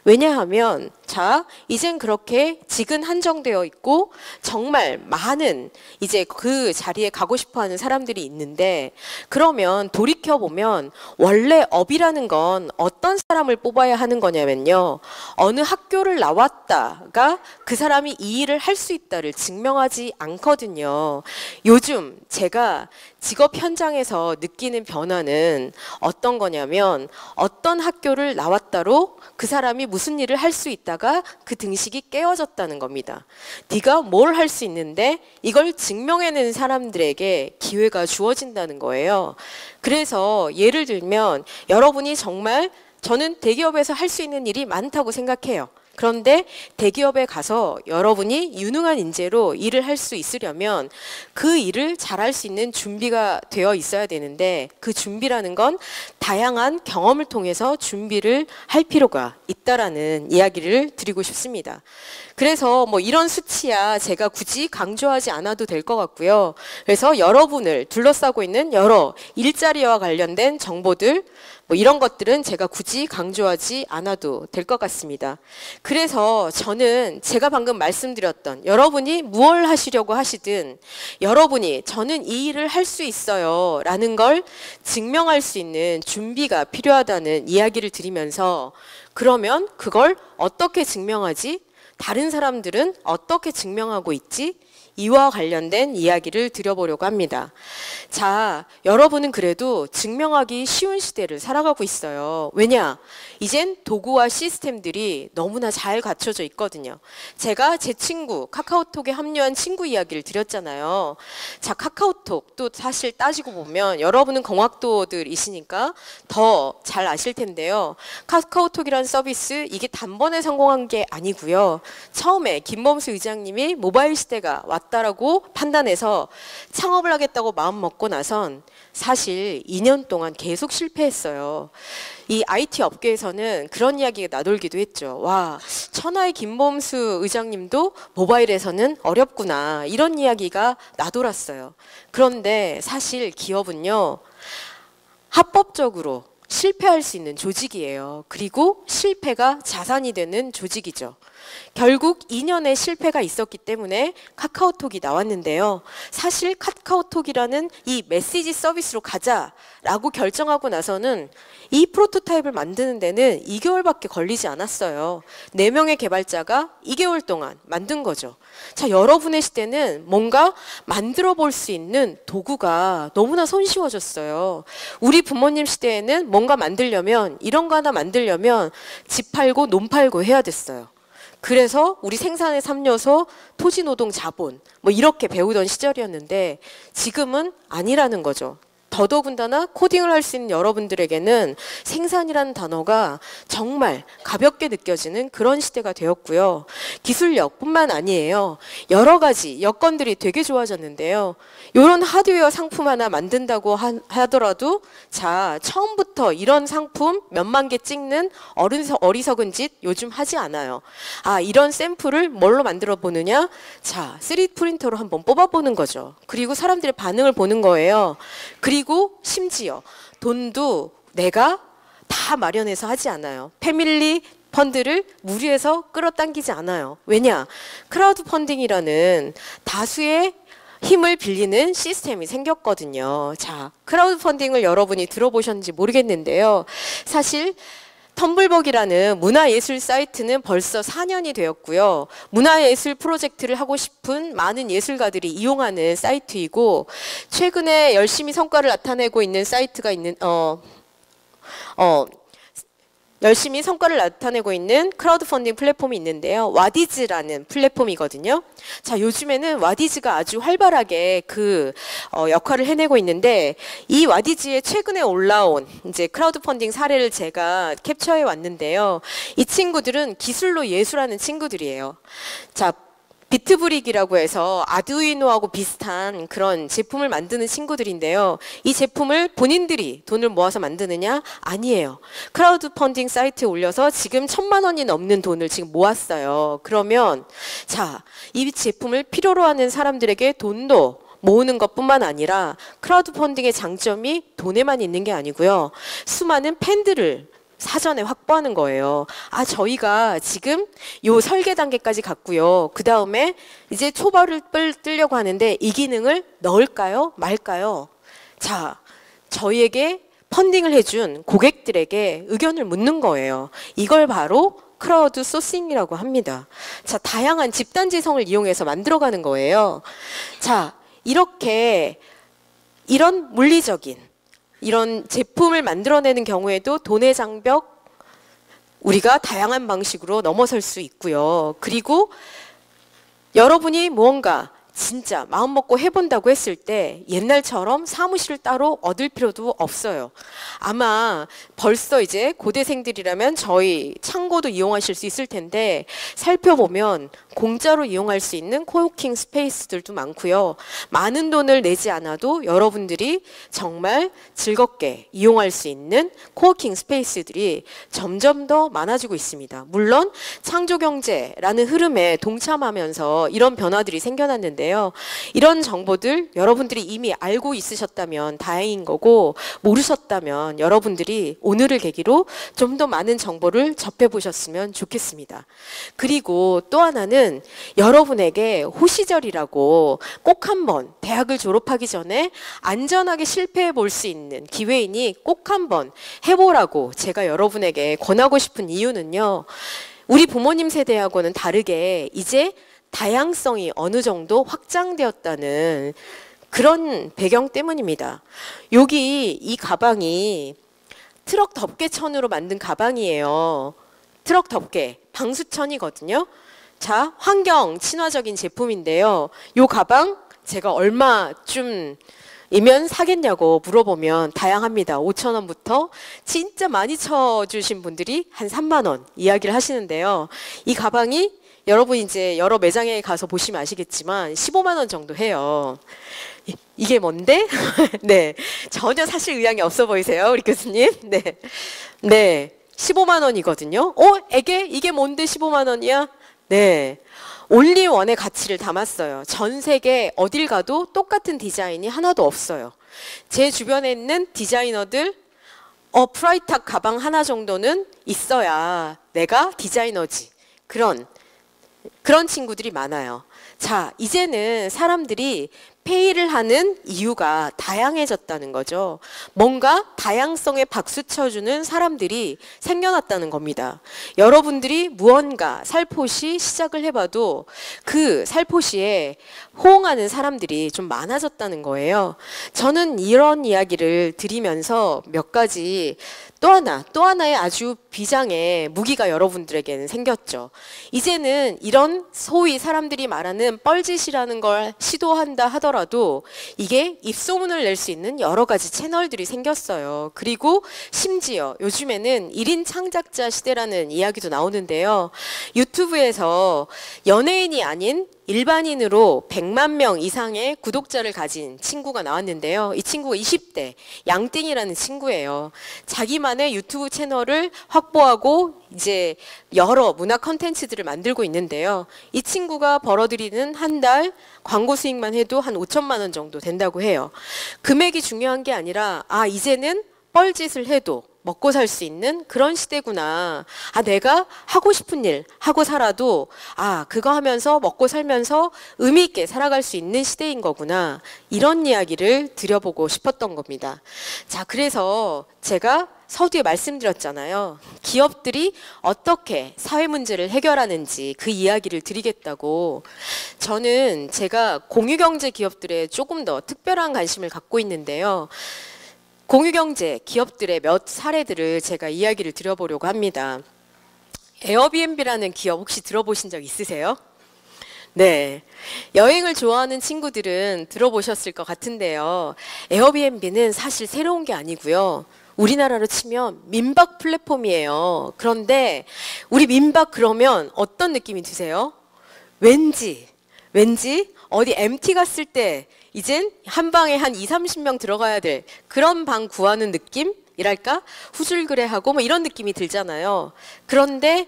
Speaker 1: 왜냐하면 자, 이젠 그렇게 직은 한정되어 있고 정말 많은 이제 그 자리에 가고 싶어하는 사람들이 있는데, 그러면 돌이켜보면 원래 업이라는 건 어떤 사람을 뽑아야 하는 거냐면요, 어느 학교를 나왔다가 그 사람이 이 일을 할 수 있다를 증명하지 않거든요. 요즘 제가 직업 현장에서 느끼는 변화는 어떤 거냐면, 어떤 학교를 나왔다로 그 사람이 무슨 일을 할 수 있다가 그 등식이 깨어졌다는 겁니다. 네가 뭘 할 수 있는데 이걸 증명해내는 사람들에게 기회가 주어진다는 거예요. 그래서 예를 들면 여러분이 정말, 저는 대기업에서 할 수 있는 일이 많다고 생각해요. 그런데 대기업에 가서 여러분이 유능한 인재로 일을 할 수 있으려면 그 일을 잘할 수 있는 준비가 되어 있어야 되는데, 그 준비라는 건 다양한 경험을 통해서 준비를 할 필요가 있다라는 이야기를 드리고 싶습니다. 그래서 뭐 이런 수치야 제가 굳이 강조하지 않아도 될 것 같고요. 그래서 여러분을 둘러싸고 있는 여러 일자리와 관련된 정보들, 뭐 이런 것들은 제가 굳이 강조하지 않아도 될 것 같습니다. 그래서 저는 제가 방금 말씀드렸던, 여러분이 무엇을 하시려고 하시든 여러분이 저는 이 일을 할 수 있어요 라는 걸 증명할 수 있는 준비가 필요하다는 이야기를 드리면서, 그러면 그걸 어떻게 증명하지? 다른 사람들은 어떻게 증명하고 있지? 이와 관련된 이야기를 드려보려고 합니다. 자, 여러분은 그래도 증명하기 쉬운 시대를 살아가고 있어요. 왜냐? 이젠 도구와 시스템들이 너무나 잘 갖춰져 있거든요. 제가 제 친구, 카카오톡에 합류한 친구 이야기를 드렸잖아요. 자, 카카오톡도 사실 따지고 보면 여러분은 공학도들이시니까 더 잘 아실 텐데요. 카카오톡이라는 서비스, 이게 단번에 성공한 게 아니고요. 처음에 김범수 의장님이 모바일 시대가 왔다라고 판단해서 창업을 하겠다고 마음먹고 나선 사실 2년 동안 계속 실패했어요. 이 IT 업계에서는 그런 이야기가 나돌기도 했죠. 와, 천하의 김범수 의장님도 모바일에서는 어렵구나, 이런 이야기가 나돌았어요. 그런데 사실 기업은요, 합법적으로 실패할 수 있는 조직이에요. 그리고 실패가 자산이 되는 조직이죠. 결국 2년의 실패가 있었기 때문에 카카오톡이 나왔는데요. 사실 카카오톡이라는 이 메시지 서비스로 가자라고 결정하고 나서는 이 프로토타입을 만드는 데는 2개월밖에 걸리지 않았어요. 4명의 개발자가 2개월 동안 만든 거죠. 자, 여러분의 시대는 뭔가 만들어 볼 수 있는 도구가 너무나 손쉬워졌어요. 우리 부모님 시대에는 뭔가 만들려면, 이런 거 하나 만들려면 집 팔고 논 팔고 해야 됐어요. 그래서 우리 생산의 3요소, 토지노동 자본, 뭐 이렇게 배우던 시절이었는데 지금은 아니라는 거죠. 더더군다나 코딩을 할 수 있는 여러분들에게는 생산이라는 단어가 정말 가볍게 느껴지는 그런 시대가 되었고요. 기술력뿐만 아니에요. 여러 가지 여건들이 되게 좋아졌는데요. 이런 하드웨어 상품 하나 만든다고 하더라도, 자, 처음부터 이런 상품 몇만 개 찍는 어리석은 짓 요즘 하지 않아요. 아, 이런 샘플을 뭘로 만들어 보느냐? 자, 3D 프린터로 한번 뽑아보는 거죠. 그리고 사람들의 반응을 보는 거예요. 그리고 심지어 돈도 내가 다 마련해서 하지 않아요. 패밀리 펀드를 무리해서 끌어당기지 않아요. 왜냐? 크라우드 펀딩이라는 다수의 힘을 빌리는 시스템이 생겼거든요. 자, 크라우드 펀딩을 여러분이 들어보셨는지 모르겠는데요. 사실 텀블벅이라는 문화예술 사이트는 벌써 4년이 되었고요. 문화예술 프로젝트를 하고 싶은 많은 예술가들이 이용하는 사이트이고, 최근에 열심히 성과를 나타내고 있는 사이트가 열심히 성과를 나타내고 있는 크라우드 펀딩 플랫폼이 있는데요. 와디즈라는 플랫폼이거든요. 자, 요즘에는 와디즈가 아주 활발하게 그 역할을 해내고 있는데, 이 와디즈에 최근에 올라온 이제 크라우드 펀딩 사례를 제가 캡처해 왔는데요. 이 친구들은 기술로 예술하는 친구들이에요. 자, 비트브릭이라고 해서 아두이노하고 비슷한 그런 제품을 만드는 친구들인데요. 이 제품을 본인들이 돈을 모아서 만드느냐? 아니에요. 크라우드 펀딩 사이트에 올려서 지금 1,000만 원이 넘는 돈을 지금 모았어요. 그러면 자, 이 제품을 필요로 하는 사람들에게 돈도 모으는 것뿐만 아니라 크라우드 펀딩의 장점이 돈에만 있는 게 아니고요. 수많은 팬들을 사전에 확보하는 거예요. 아, 저희가 지금 요 설계 단계까지 갔고요. 그 다음에 이제 초벌을 뜨려고 하는데 이 기능을 넣을까요? 말까요? 자, 저희에게 펀딩을 해준 고객들에게 의견을 묻는 거예요. 이걸 바로 크라우드 소싱이라고 합니다. 자, 다양한 집단지성을 이용해서 만들어가는 거예요. 자, 이렇게 이런 물리적인 이런 제품을 만들어내는 경우에도 돈의 장벽 우리가 다양한 방식으로 넘어설 수 있고요. 그리고 여러분이 무언가 진짜 마음 먹고 해본다고 했을 때 옛날처럼 사무실을 따로 얻을 필요도 없어요. 아마 벌써 이제 고대생들이라면 저희 창고도 이용하실 수 있을 텐데 살펴보면 공짜로 이용할 수 있는 코워킹 스페이스들도 많고요. 많은 돈을 내지 않아도 여러분들이 정말 즐겁게 이용할 수 있는 코워킹 스페이스들이 점점 더 많아지고 있습니다. 물론 창조경제라는 흐름에 동참하면서 이런 변화들이 생겨났는데 이런 정보들 여러분들이 이미 알고 있으셨다면 다행인 거고 모르셨다면 여러분들이 오늘을 계기로 좀 더 많은 정보를 접해보셨으면 좋겠습니다. 그리고 또 하나는 여러분에게 호시절이라고 꼭 한번 대학을 졸업하기 전에 안전하게 실패해 볼 수 있는 기회이니 꼭 한번 해보라고 제가 여러분에게 권하고 싶은 이유는요. 우리 부모님 세대하고는 다르게 이제 다양성이 어느 정도 확장되었다는 그런 배경 때문입니다. 여기 이 가방이 트럭 덮개천으로 만든 가방이에요. 트럭 덮개, 방수천이거든요. 자, 환경 친화적인 제품인데요. 이 가방 제가 얼마쯤 이면 사겠냐고 물어보면 다양합니다. 5,000원부터 진짜 많이 쳐주신 분들이 한 3만 원 이야기를 하시는데요. 이 가방이 여러분 이제 여러 매장에 가서 보시면 아시겠지만 15만 원 정도 해요. 이게 뭔데? 네, 전혀 사실 의향이 없어 보이세요, 우리 교수님? 네, 네, 15만 원이거든요. 이게 뭔데 15만 원이야? 네, 올리원의 가치를 담았어요. 전 세계 어딜 가도 똑같은 디자인이 하나도 없어요. 제 주변에 있는 디자이너들 프라이탁 가방 하나 정도는 있어야 내가 디자이너지. 그런 친구들이 많아요. 자, 이제는 사람들이 페이를 하는 이유가 다양해졌다는 거죠. 뭔가 다양성에 박수 쳐주는 사람들이 생겨났다는 겁니다. 여러분들이 무언가 살포시 시작을 해봐도 그 살포시에 호응하는 사람들이 좀 많아졌다는 거예요. 저는 이런 이야기를 드리면서 몇 가지 또 하나의 아주 비장의 무기가 여러분들에게는 생겼죠. 이제는 이런 소위 사람들이 말하는 뻘짓이라는 걸 시도한다 하더라도 이게 입소문을 낼 수 있는 여러 가지 채널들이 생겼어요. 그리고 심지어 요즘에는 1인 창작자 시대라는 이야기도 나오는데요. 유튜브에서 연예인이 아닌 일반인으로 100만 명 이상의 구독자를 가진 친구가 나왔는데요. 이 친구가 20대 양띵이라는 친구예요. 자기만의 유튜브 채널을 확보하고 이제 여러 문화 컨텐츠들을 만들고 있는데요. 이 친구가 벌어들이는 한 달 광고 수익만 해도 한 5천만 원 정도 된다고 해요. 금액이 중요한 게 아니라 이제는 뻘짓을 해도 먹고 살 수 있는 그런 시대구나. 내가 하고 싶은 일 하고 살아도 그거 하면서 먹고 살면서 의미 있게 살아갈 수 있는 시대인 거구나. 이런 이야기를 드려보고 싶었던 겁니다. 자, 그래서 제가 서두에 말씀드렸잖아요. 기업들이 어떻게 사회 문제를 해결하는지 그 이야기를 드리겠다고. 저는 제가 공유경제 기업들에 조금 더 특별한 관심을 갖고 있는데요. 공유경제 기업들의 몇 사례들을 제가 이야기를 드려보려고 합니다. 에어비앤비라는 기업 혹시 들어보신 적 있으세요? 네, 여행을 좋아하는 친구들은 들어보셨을 것 같은데요. 에어비앤비는 사실 새로운 게 아니고요. 우리나라로 치면 민박 플랫폼이에요. 그런데 우리 민박 그러면 어떤 느낌이 드세요? 왠지 왠지 어디 MT 갔을 때 이젠 한 방에 한 2, 30명 들어가야 될 그런 방 구하는 느낌이랄까? 후줄그레하고 뭐 이런 느낌이 들잖아요. 그런데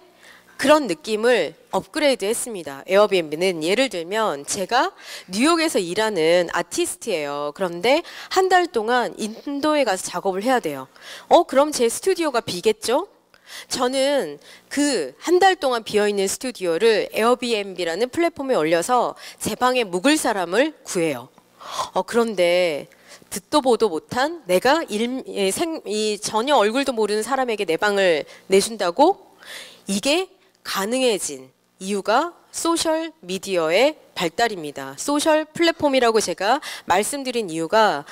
Speaker 1: 그런 느낌을 업그레이드 했습니다. 에어비앤비는 예를 들면 제가 뉴욕에서 일하는 아티스트예요. 그런데 한 달 동안 인도에 가서 작업을 해야 돼요. 그럼 제 스튜디오가 비겠죠? 저는 그 한 달 동안 비어있는 스튜디오를 에어비앤비라는 플랫폼에 올려서 제 방에 묵을 사람을 구해요. 그런데 듣도 보도 못한 내가 전혀 얼굴도 모르는 사람에게 내 방을 내준다고? 이게 가능해진 이유가 소셜 미디어의 발달입니다. 소셜 플랫폼이라고 제가 말씀드린 이유가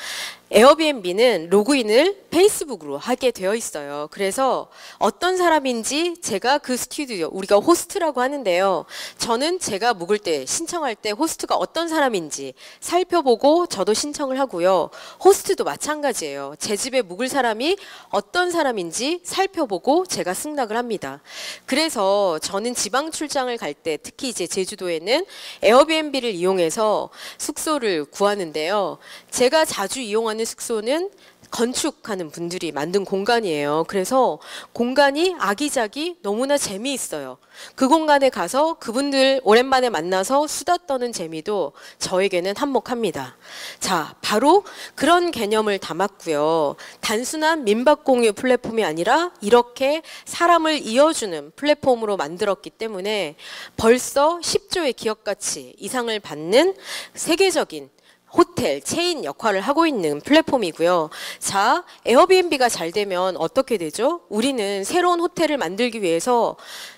Speaker 1: 에어비앤비는 로그인을 페이스북으로 하게 되어 있어요. 그래서 어떤 사람인지 제가 그 스튜디오, 우리가 호스트라고 하는데요. 저는 제가 묵을 때, 신청할 때 호스트가 어떤 사람인지 살펴보고 저도 신청을 하고요. 호스트도 마찬가지예요. 제 집에 묵을 사람이 어떤 사람인지 살펴보고 제가 승낙을 합니다. 그래서 저는 지방 출장을 갈 때, 특히 이제 제주도에는 에어비앤비를 이용해서 숙소를 구하는데요. 제가 자주 이용하는 숙소는 건축하는 분들이 만든 공간이에요. 그래서 공간이 아기자기 너무나 재미있어요. 그 공간에 가서 그분들 오랜만에 만나서 수다 떠는 재미도 저에게는 한몫합니다. 자, 바로 그런 개념을 담았고요. 단순한 민박 공유 플랫폼이 아니라 이렇게 사람을 이어주는 플랫폼으로 만들었기 때문에 벌써 10조의 기업가치 이상을 받는 세계적인 호텔, 체인 역할을 하고 있는 플랫폼이고요. 자, 에어비앤비가 잘 되면 어떻게 되죠? 우리는 새로운 호텔을 만들기 위해서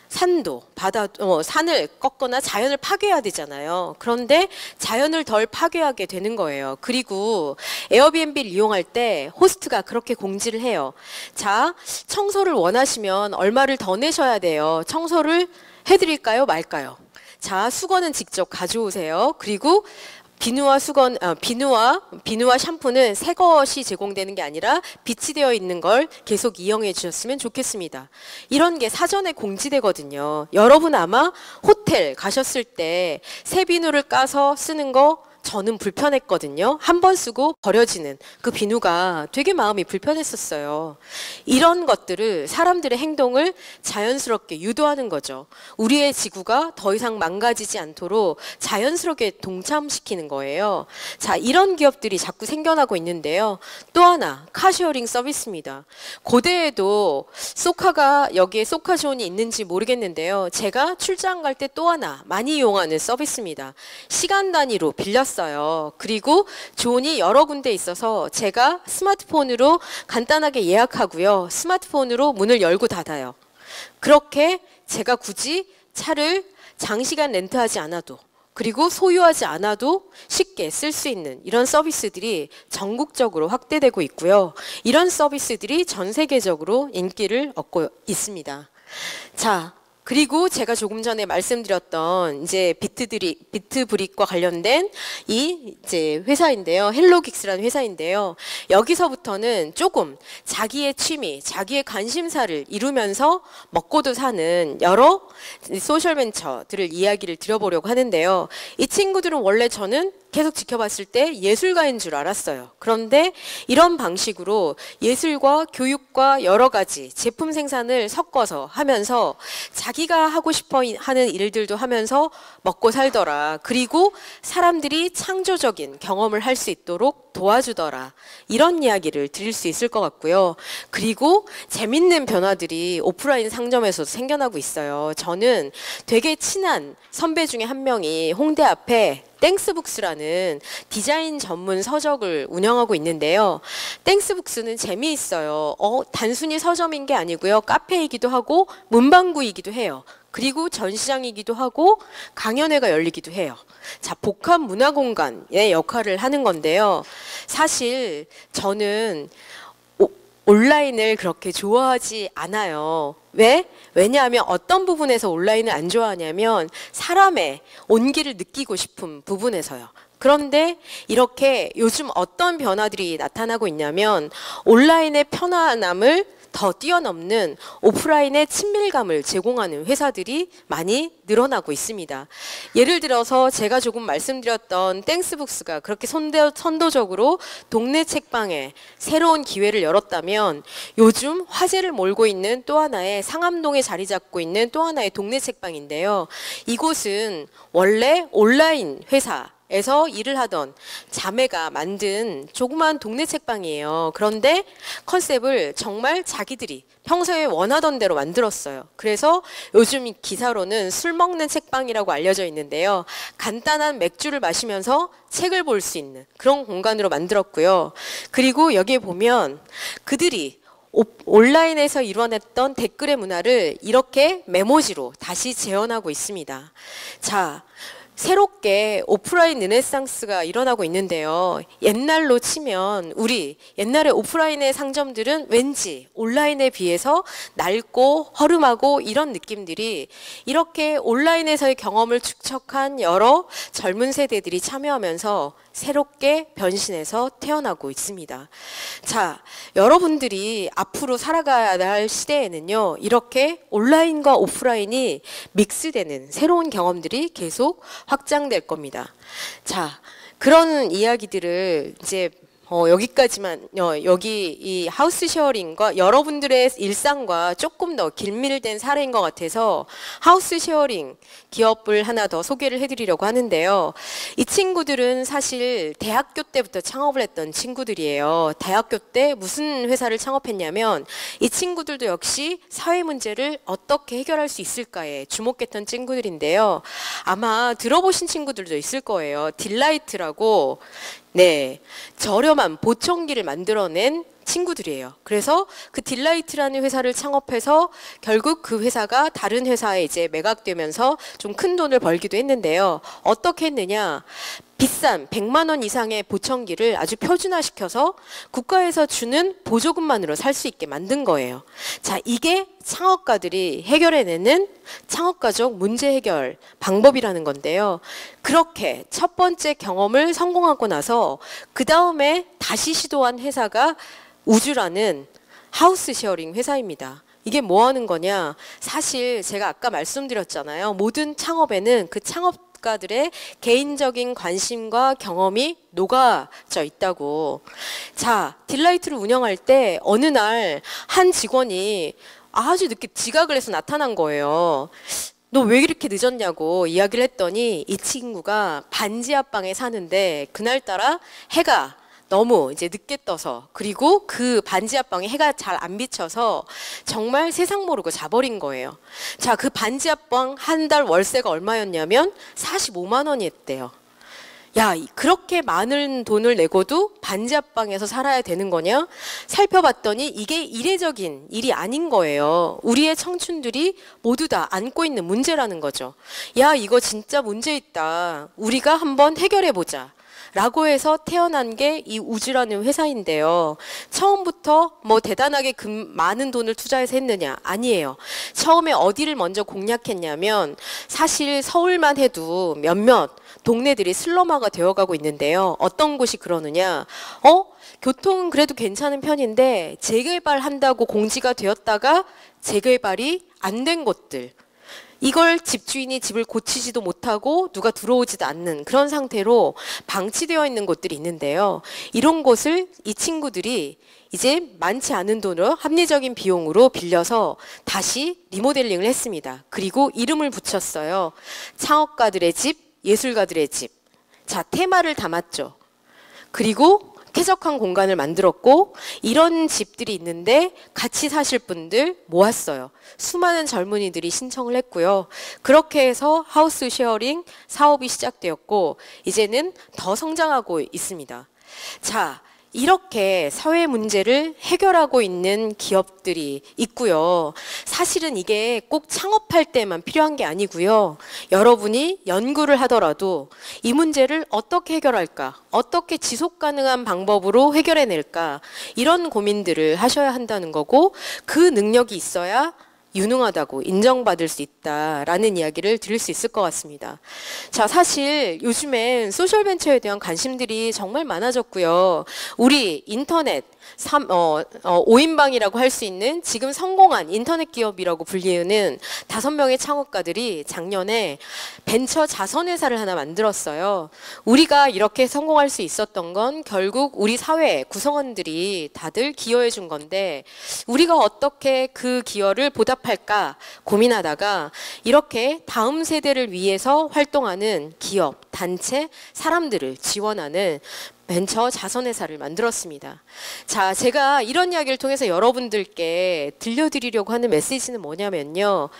Speaker 1: 산도, 산을 꺾거나 자연을 파괴해야 되잖아요. 그런데 자연을 덜 파괴하게 되는 거예요. 그리고 에어비앤비를 이용할 때 호스트가 그렇게 공지를 해요. 자, 청소를 원하시면 얼마를 더 내셔야 돼요. 청소를 해드릴까요? 말까요? 자, 수건은 직접 가져오세요. 그리고 비누와 샴푸는 새 것이 제공되는 게 아니라 비치되어 있는 걸 계속 이용해 주셨으면 좋겠습니다. 이런 게 사전에 공지되거든요. 여러분 아마 호텔 가셨을 때 새 비누를 까서 쓰는 거 저는 불편했거든요. 한 번 쓰고 버려지는 그 비누가 되게 마음이 불편했었어요. 이런 것들을 사람들의 행동을 자연스럽게 유도하는 거죠. 우리의 지구가 더 이상 망가지지 않도록 자연스럽게 동참시키는 거예요. 자, 이런 기업들이 자꾸 생겨나고 있는데요. 또 하나 카쉐어링 서비스입니다. 고대에도 여기에 소카존이 있는지 모르겠는데요. 제가 출장 갈 때 또 하나 많이 이용하는 서비스입니다. 시간 단위로 빌렸어요. 그리고 존이 여러 군데 있어서 제가 스마트폰으로 간단하게 예약하고요. 스마트폰으로 문을 열고 닫아요. 그렇게 제가 굳이 차를 장시간 렌트하지 않아도 그리고 소유하지 않아도 쉽게 쓸 수 있는 이런 서비스들이 전국적으로 확대되고 있고요. 이런 서비스들이 전 세계적으로 인기를 얻고 있습니다. 자, 그리고 제가 조금 전에 말씀드렸던 이제 비트브릭과 관련된 이제 회사인데요. 헬로긱스라는 회사인데요. 여기서부터는 조금 자기의 취미, 자기의 관심사를 이루면서 먹고도 사는 여러 소셜 벤처들을 이야기를 드려보려고 하는데요. 이 친구들은 원래 저는 계속 지켜봤을 때 예술가인 줄 알았어요. 그런데 이런 방식으로 예술과 교육과 여러 가지 제품 생산을 섞어서 하면서 자기가 하고 싶어 하는 일들도 하면서 먹고 살더라. 그리고 사람들이 창조적인 경험을 할 수 있도록 도와주더라. 이런 이야기를 드릴 수 있을 것 같고요. 그리고 재밌는 변화들이 오프라인 상점에서도 생겨나고 있어요. 저는 되게 친한 선배 중에 한 명이 홍대 앞에 땡스북스라는 디자인 전문 서적을 운영하고 있는데요. 땡스북스는 재미있어요. 단순히 서점인 게 아니고요. 카페이기도 하고 문방구이기도 해요. 그리고 전시장이기도 하고 강연회가 열리기도 해요. 자, 복합 문화공간의 역할을 하는 건데요. 사실 저는 온라인을 그렇게 좋아하지 않아요. 왜? 왜냐하면 어떤 부분에서 온라인을 안 좋아하냐면 사람의 온기를 느끼고 싶은 부분에서요. 그런데 이렇게 요즘 어떤 변화들이 나타나고 있냐면 온라인의 편안함을 더 뛰어넘는 오프라인의 친밀감을 제공하는 회사들이 많이 늘어나고 있습니다. 예를 들어서 제가 조금 말씀드렸던 땡스북스가 그렇게 선도적으로 동네 책방에 새로운 기회를 열었다면 요즘 화제를 몰고 있는 또 하나의 상암동에 자리 잡고 있는 또 하나의 동네 책방인데요. 이곳은 원래 온라인 회사 에서 일을 하던 자매가 만든 조그만 동네 책방이에요. 그런데 컨셉을 정말 자기들이 평소에 원하던 대로 만들었어요. 그래서 요즘 기사로는 술 먹는 책방이라고 알려져 있는데요. 간단한 맥주를 마시면서 책을 볼 수 있는 그런 공간으로 만들었고요. 그리고 여기에 보면 그들이 온라인에서 이뤄냈던 댓글의 문화를 이렇게 메모지로 다시 재현하고 있습니다. 자, 새롭게 오프라인 르네상스가 일어나고 있는데요. 옛날로 치면 우리 옛날에 오프라인의 상점들은 왠지 온라인에 비해서 낡고 허름하고 이런 느낌들이 이렇게 온라인에서의 경험을 축적한 여러 젊은 세대들이 참여하면서 새롭게 변신해서 태어나고 있습니다. 자, 여러분들이 앞으로 살아가야 할 시대에는요, 이렇게 온라인과 오프라인이 믹스되는 새로운 경험들이 계속 확장될 겁니다. 자, 그런 이야기들을 이제 여기까지만 여기 이 하우스 쉐어링과 여러분들의 일상과 조금 더 길밀된 사례인 것 같아서 하우스 쉐어링 기업을 하나 더 소개를 해드리려고 하는데요. 이 친구들은 사실 대학교 때부터 창업을 했던 친구들이에요. 대학교 때 무슨 회사를 창업했냐면 이 친구들도 역시 사회 문제를 어떻게 해결할 수 있을까에 주목했던 친구들인데요. 아마 들어보신 친구들도 있을 거예요. 딜라이트라고 네, 저렴한 보청기를 만들어낸 친구들이에요. 그래서 그 딜라이트라는 회사를 창업해서 결국 그 회사가 다른 회사에 이제 매각되면서 좀 큰 돈을 벌기도 했는데요. 어떻게 했느냐? 비싼 100만 원 이상의 보청기를 아주 표준화시켜서 국가에서 주는 보조금만으로 살 수 있게 만든 거예요. 자, 이게 창업가들이 해결해내는 창업가적 문제 해결 방법이라는 건데요. 그렇게 첫 번째 경험을 성공하고 나서 그 다음에 다시 시도한 회사가 우주라는 하우스 쉐어링 회사입니다. 이게 뭐 하는 거냐? 사실 제가 아까 말씀드렸잖아요. 모든 창업에는 그 창업가들의 개인적인 관심과 경험이 녹아져 있다고. 자, 딜라이트를 운영할 때 어느 날 한 직원이 아주 늦게 지각을 해서 나타난 거예요. 너 왜 이렇게 늦었냐고 이야기를 했더니 이 친구가 반지 앞방에 사는데 그날따라 해가 너무 이제 늦게 떠서 그리고 그 반지 앞방에 해가 잘 안 비쳐서 정말 세상 모르고 자버린 거예요. 자, 그 반지 앞방 한 달 월세가 얼마였냐면 45만 원이었대요. 야, 그렇게 많은 돈을 내고도 반지 앞방에서 살아야 되는 거냐? 살펴봤더니 이게 이례적인 일이 아닌 거예요. 우리의 청춘들이 모두 다 안고 있는 문제라는 거죠. 야, 이거 진짜 문제 있다. 우리가 한번 해결해보자. 라고 해서 태어난 게 이 우주라는 회사인데요. 처음부터 뭐 대단하게 많은 돈을 투자해서 했느냐? 아니에요. 처음에 어디를 먼저 공략했냐면 사실 서울만 해도 몇몇 동네들이 슬럼화가 되어가고 있는데요. 어떤 곳이 그러느냐? 교통은 그래도 괜찮은 편인데 재개발한다고 공지가 되었다가 재개발이 안 된 곳들. 이걸 집주인이 집을 고치지도 못하고 누가 들어오지도 않는 그런 상태로 방치되어 있는 곳들이 있는데요. 이런 곳을 이 친구들이 이제 많지 않은 돈으로 합리적인 비용으로 빌려서 다시 리모델링을 했습니다. 그리고 이름을 붙였어요. 창업가들의 집, 예술가들의 집. 자, 테마를 담았죠. 그리고 쾌적한 공간을 만들었고 이런 집들이 있는데 같이 사실 분들 모았어요. 수많은 젊은이들이 신청을 했고요. 그렇게 해서 하우스 쉐어링 사업이 시작되었고 이제는 더 성장하고 있습니다. 자, 이렇게 사회 문제를 해결하고 있는 기업들이 있고요. 사실은 이게 꼭 창업할 때만 필요한 게 아니고요. 여러분이 연구를 하더라도 이 문제를 어떻게 해결할까? 어떻게 지속 가능한 방법으로 해결해낼까? 이런 고민들을 하셔야 한다는 거고 그 능력이 있어야 유능하다고 인정받을 수 있다라는 이야기를 드릴 수 있을 것 같습니다. 자, 사실 요즘엔 소셜벤처에 대한 관심들이 정말 많아졌고요. 우리 인터넷 5인방이라고 할 수 있는 지금 성공한 인터넷 기업이라고 불리우는 5명의 창업가들이 작년에 벤처 자선회사를 하나 만들었어요. 우리가 이렇게 성공할 수 있었던 건 결국 우리 사회 구성원들이 다들 기여해 준 건데 우리가 어떻게 그 기여를 보답할까 고민하다가 이렇게 다음 세대를 위해서 활동하는 기업, 단체, 사람들을 지원하는 벤처 자선회사를 만들었습니다. 자, 제가 이런 이야기를 통해서 여러분들께 들려드리려고 하는 메시지는 뭐냐면요.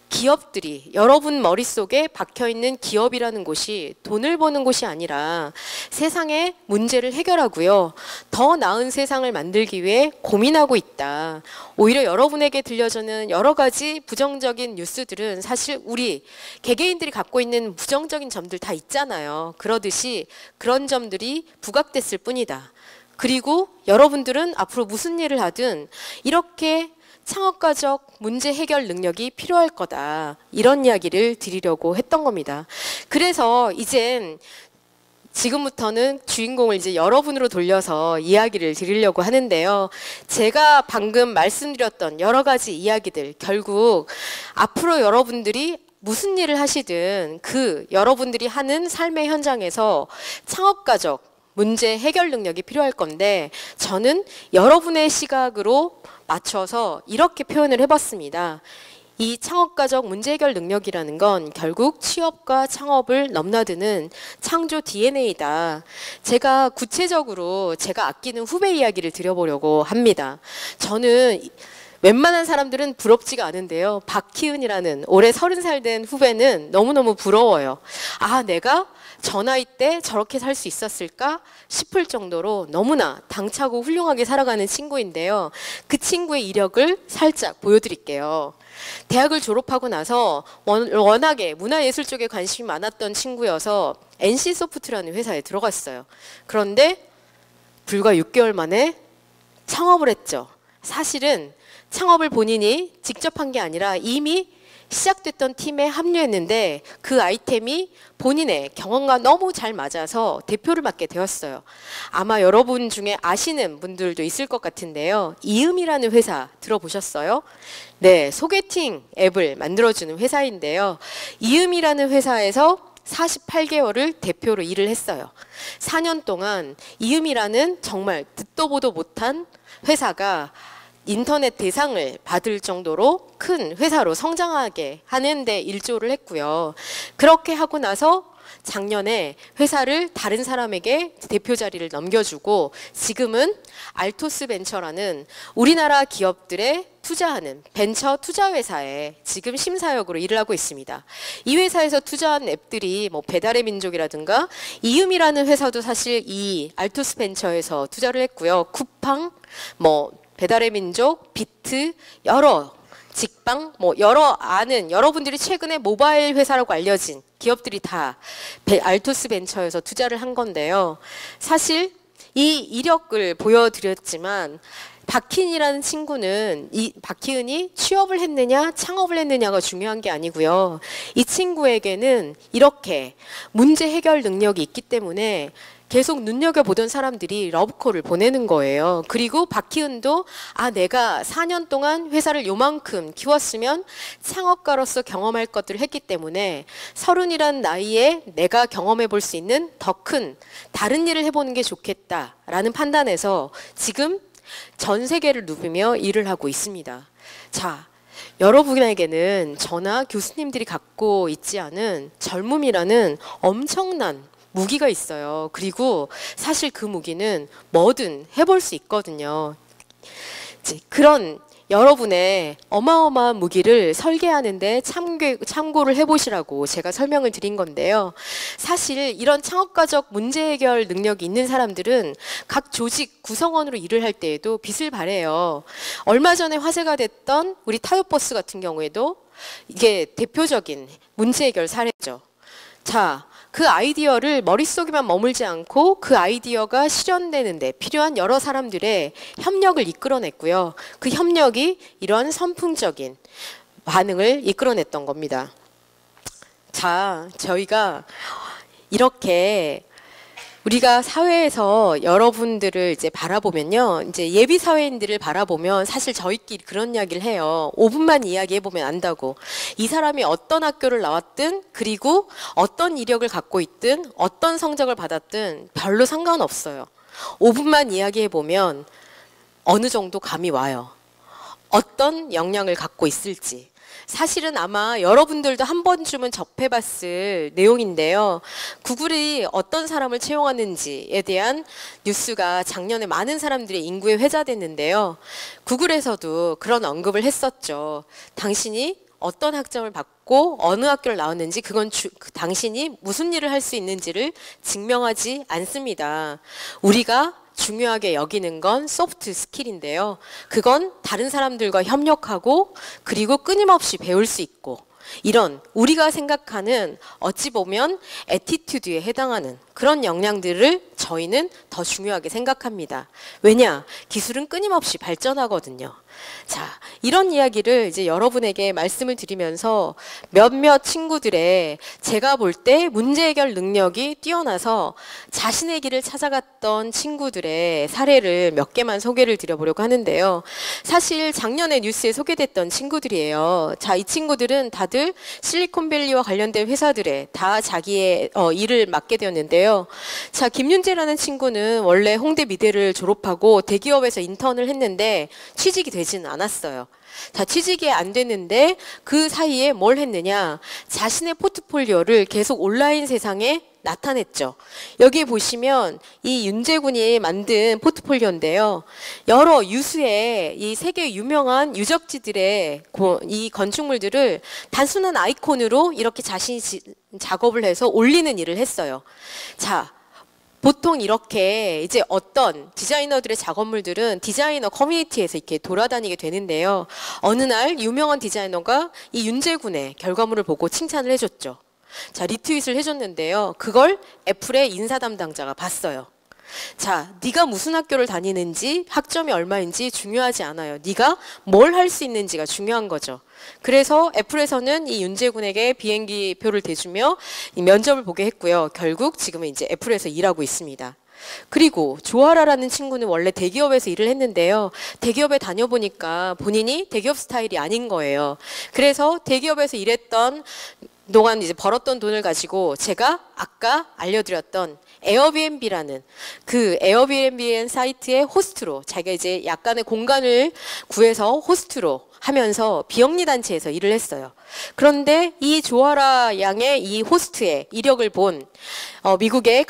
Speaker 1: 기업들이 여러분 머릿속에 박혀있는 기업이라는 곳이 돈을 버는 곳이 아니라 세상의 문제를 해결하고요. 더 나은 세상을 만들기 위해 고민하고 있다. 오히려 여러분에게 들려주는 여러 가지 부정적인 뉴스들은 사실 우리 개개인들이 갖고 있는 부정적인 점들 다 있잖아요. 그러듯이 그런 점들이 부각됐을 뿐이다. 그리고 여러분들은 앞으로 무슨 일을 하든 이렇게 창업가적 문제 해결 능력이 필요할 거다. 이런 이야기를 드리려고 했던 겁니다. 그래서 이젠 지금부터는 주인공을 이제 여러분으로 돌려서 이야기를 드리려고 하는데요. 제가 방금 말씀드렸던 여러 가지 이야기들 결국 앞으로 여러분들이 무슨 일을 하시든 그 여러분들이 하는 삶의 현장에서 창업가적 문제 해결 능력이 필요할 건데 저는 여러분의 시각으로 맞춰서 이렇게 표현을 해봤습니다. 이 창업가적 문제 해결 능력이라는 건 결국 취업과 창업을 넘나드는 창조 DNA다. 제가 구체적으로 제가 아끼는 후배 이야기를 드려보려고 합니다. 저는 웬만한 사람들은 부럽지가 않은데요. 박희은이라는 올해 30살 된 후배는 너무너무 부러워요. 아, 내가 저 나이 때 저렇게 살 수 있었을까 싶을 정도로 너무나 당차고 훌륭하게 살아가는 친구인데요. 그 친구의 이력을 살짝 보여드릴게요. 대학을 졸업하고 나서 워낙에 문화예술 쪽에 관심이 많았던 친구여서 NC소프트라는 회사에 들어갔어요. 그런데 불과 6개월 만에 창업을 했죠. 사실은 창업을 본인이 직접 한 게 아니라 이미 시작됐던 팀에 합류했는데 그 아이템이 본인의 경험과 너무 잘 맞아서 대표를 맡게 되었어요. 아마 여러분 중에 아시는 분들도 있을 것 같은데요. 이음이라는 회사 들어보셨어요? 네, 소개팅 앱을 만들어주는 회사인데요. 이음이라는 회사에서 48개월을 대표로 일을 했어요. 4년 동안 이음이라는 정말 듣도 보도 못한 회사가 인터넷 대상을 받을 정도로 큰 회사로 성장하게 하는 데 일조를 했고요. 그렇게 하고 나서 작년에 회사를 다른 사람에게 대표 자리를 넘겨주고 지금은 알토스 벤처라는 우리나라 기업들에 투자하는 벤처 투자 회사에 지금 심사역으로 일을 하고 있습니다. 이 회사에서 투자한 앱들이 뭐 배달의 민족이라든가 이음이라는 회사도 사실 이 알토스 벤처에서 투자를 했고요. 쿠팡, 뭐 배달의 민족, 비트, 여러 직방, 뭐 여러 아는 여러분들이 최근에 모바일 회사라고 알려진 기업들이 다 알토스 벤처에서 투자를 한 건데요. 사실 이 이력을 보여드렸지만 박희은이라는 친구는 이 박희은이 취업을 했느냐 창업을 했느냐가 중요한 게 아니고요. 이 친구에게는 이렇게 문제 해결 능력이 있기 때문에 계속 눈여겨보던 사람들이 러브콜을 보내는 거예요. 그리고 박희은도 아 내가 4년 동안 회사를 요만큼 키웠으면 창업가로서 경험할 것들을 했기 때문에 30이란 나이에 내가 경험해 볼 수 있는 더 큰 다른 일을 해보는 게 좋겠다라는 판단에서 지금 전 세계를 누비며 일을 하고 있습니다. 자, 여러분에게는 저나 교수님들이 갖고 있지 않은 젊음이라는 엄청난 무기가 있어요. 그리고 사실 그 무기는 뭐든 해볼 수 있거든요. 그런 여러분의 어마어마한 무기를 설계하는데 참고를 해보시라고 제가 설명을 드린 건데요. 사실 이런 창업가적 문제 해결 능력이 있는 사람들은 각 조직 구성원으로 일을 할 때에도 빛을 발해요. 얼마 전에 화제가 됐던 우리 타요버스 같은 경우에도 이게 대표적인 문제 해결 사례죠. 자, 그 아이디어를 머릿속에만 머물지 않고 그 아이디어가 실현되는데 필요한 여러 사람들의 협력을 이끌어냈고요. 그 협력이 이런 선풍적인 반응을 이끌어냈던 겁니다. 자, 저희가 이렇게 우리가 사회에서 여러분들을 이제 바라보면요. 이제 예비 사회인들을 바라보면 사실 저희끼리 그런 이야기를 해요. 5분만 이야기해보면 안다고. 이 사람이 어떤 학교를 나왔든 그리고 어떤 이력을 갖고 있든 어떤 성적을 받았든 별로 상관없어요. 5분만 이야기해보면 어느 정도 감이 와요. 어떤 역량을 갖고 있을지. 사실은 아마 여러분들도 한 번쯤은 접해봤을 내용인데요. 구글이 어떤 사람을 채용하는지에 대한 뉴스가 작년에 많은 사람들의 인구에 회자됐는데요. 구글에서도 그런 언급을 했었죠. 당신이 어떤 학점을 받고 어느 학교를 나왔는지 그건 당신이 무슨 일을 할 수 있는지를 증명하지 않습니다. 우리가 중요하게 여기는 건 소프트 스킬인데요. 그건 다른 사람들과 협력하고 그리고 끊임없이 배울 수 있고 이런 우리가 생각하는 어찌 보면 애티튜드에 해당하는 그런 역량들을 저희는 더 중요하게 생각합니다. 왜냐? 기술은 끊임없이 발전하거든요. 자, 이런 이야기를 이제 여러분에게 말씀을 드리면서 몇몇 친구들의 제가 볼 때 문제 해결 능력이 뛰어나서 자신의 길을 찾아갔던 친구들의 사례를 몇 개만 소개를 드려보려고 하는데요. 사실 작년에 뉴스에 소개됐던 친구들이에요. 자, 이 친구들은 다들 실리콘밸리와 관련된 회사들에 다 자기의 일을 맡게 되었는데요. 자, 김윤재라는 친구는 원래 홍대 미대를 졸업하고 대기업에서 인턴을 했는데 취직이 되지는 않았어요. 자, 취직이 안 됐는데 그 사이에 뭘 했느냐? 자신의 포트폴리오를 계속 온라인 세상에 나타냈죠. 여기 보시면 이 윤재군이 만든 포트폴리오인데요. 여러 유수의 이 세계 유명한 유적지들의 이 건축물들을 단순한 아이콘으로 이렇게 자신이 작업을 해서 올리는 일을 했어요. 자, 보통 이렇게 이제 어떤 디자이너들의 작업물들은 디자이너 커뮤니티에서 이렇게 돌아다니게 되는데요. 어느 날 유명한 디자이너가 이 윤재군의 결과물을 보고 칭찬을 해줬죠. 자, 리트윗을 해줬는데요. 그걸 애플의 인사 담당자가 봤어요. 자, 네가 무슨 학교를 다니는지 학점이 얼마인지 중요하지 않아요. 네가 뭘 할 수 있는지가 중요한 거죠. 그래서 애플에서는 이 윤재군에게 비행기 표를 대주며 이 면접을 보게 했고요. 결국 지금은 이제 애플에서 일하고 있습니다. 그리고 조아라라는 친구는 원래 대기업에서 일을 했는데요. 대기업에 다녀보니까 본인이 대기업 스타일이 아닌 거예요. 그래서 대기업에서 일했던 동안 이제 벌었던 돈을 가지고 제가 아까 알려드렸던 에어비앤비라는 그 에어비앤비 사이트의 호스트로 자기가 이제 약간의 공간을 구해서 호스트로 하면서 비영리 단체에서 일을 했어요. 그런데 이 조아라 양의 이 호스트의 이력을 본 미국의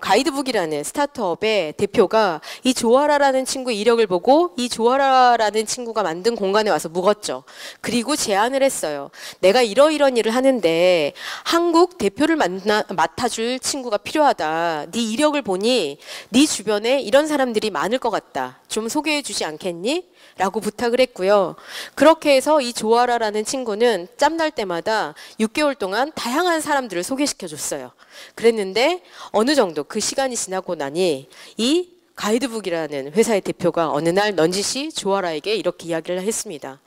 Speaker 1: 가이드북이라는 스타트업의 대표가 이 조아라라는 친구의 이력을 보고 이 조아라라는 친구가 만든 공간에 와서 묵었죠. 그리고 제안을 했어요. 내가 이러이런 일을 하는데 한국 대표를 맡아줄 친구가 필요하다. 네 이력을 보니 네 주변에 이런 사람들이 많을 것 같다. 좀 소개해 주지 않겠니? 라고 부탁을 했고요. 그렇게 해서 이 조아라라는 친구는 짬날 때마다 6개월 동안 다양한 사람들을 소개시켜 줬어요. 그랬는데 어느 정도 그 시간이 지나고 나니 이 가이드북이라는 회사의 대표가 어느 날 넌지시 조아라에게 이렇게 이야기를 했습니다.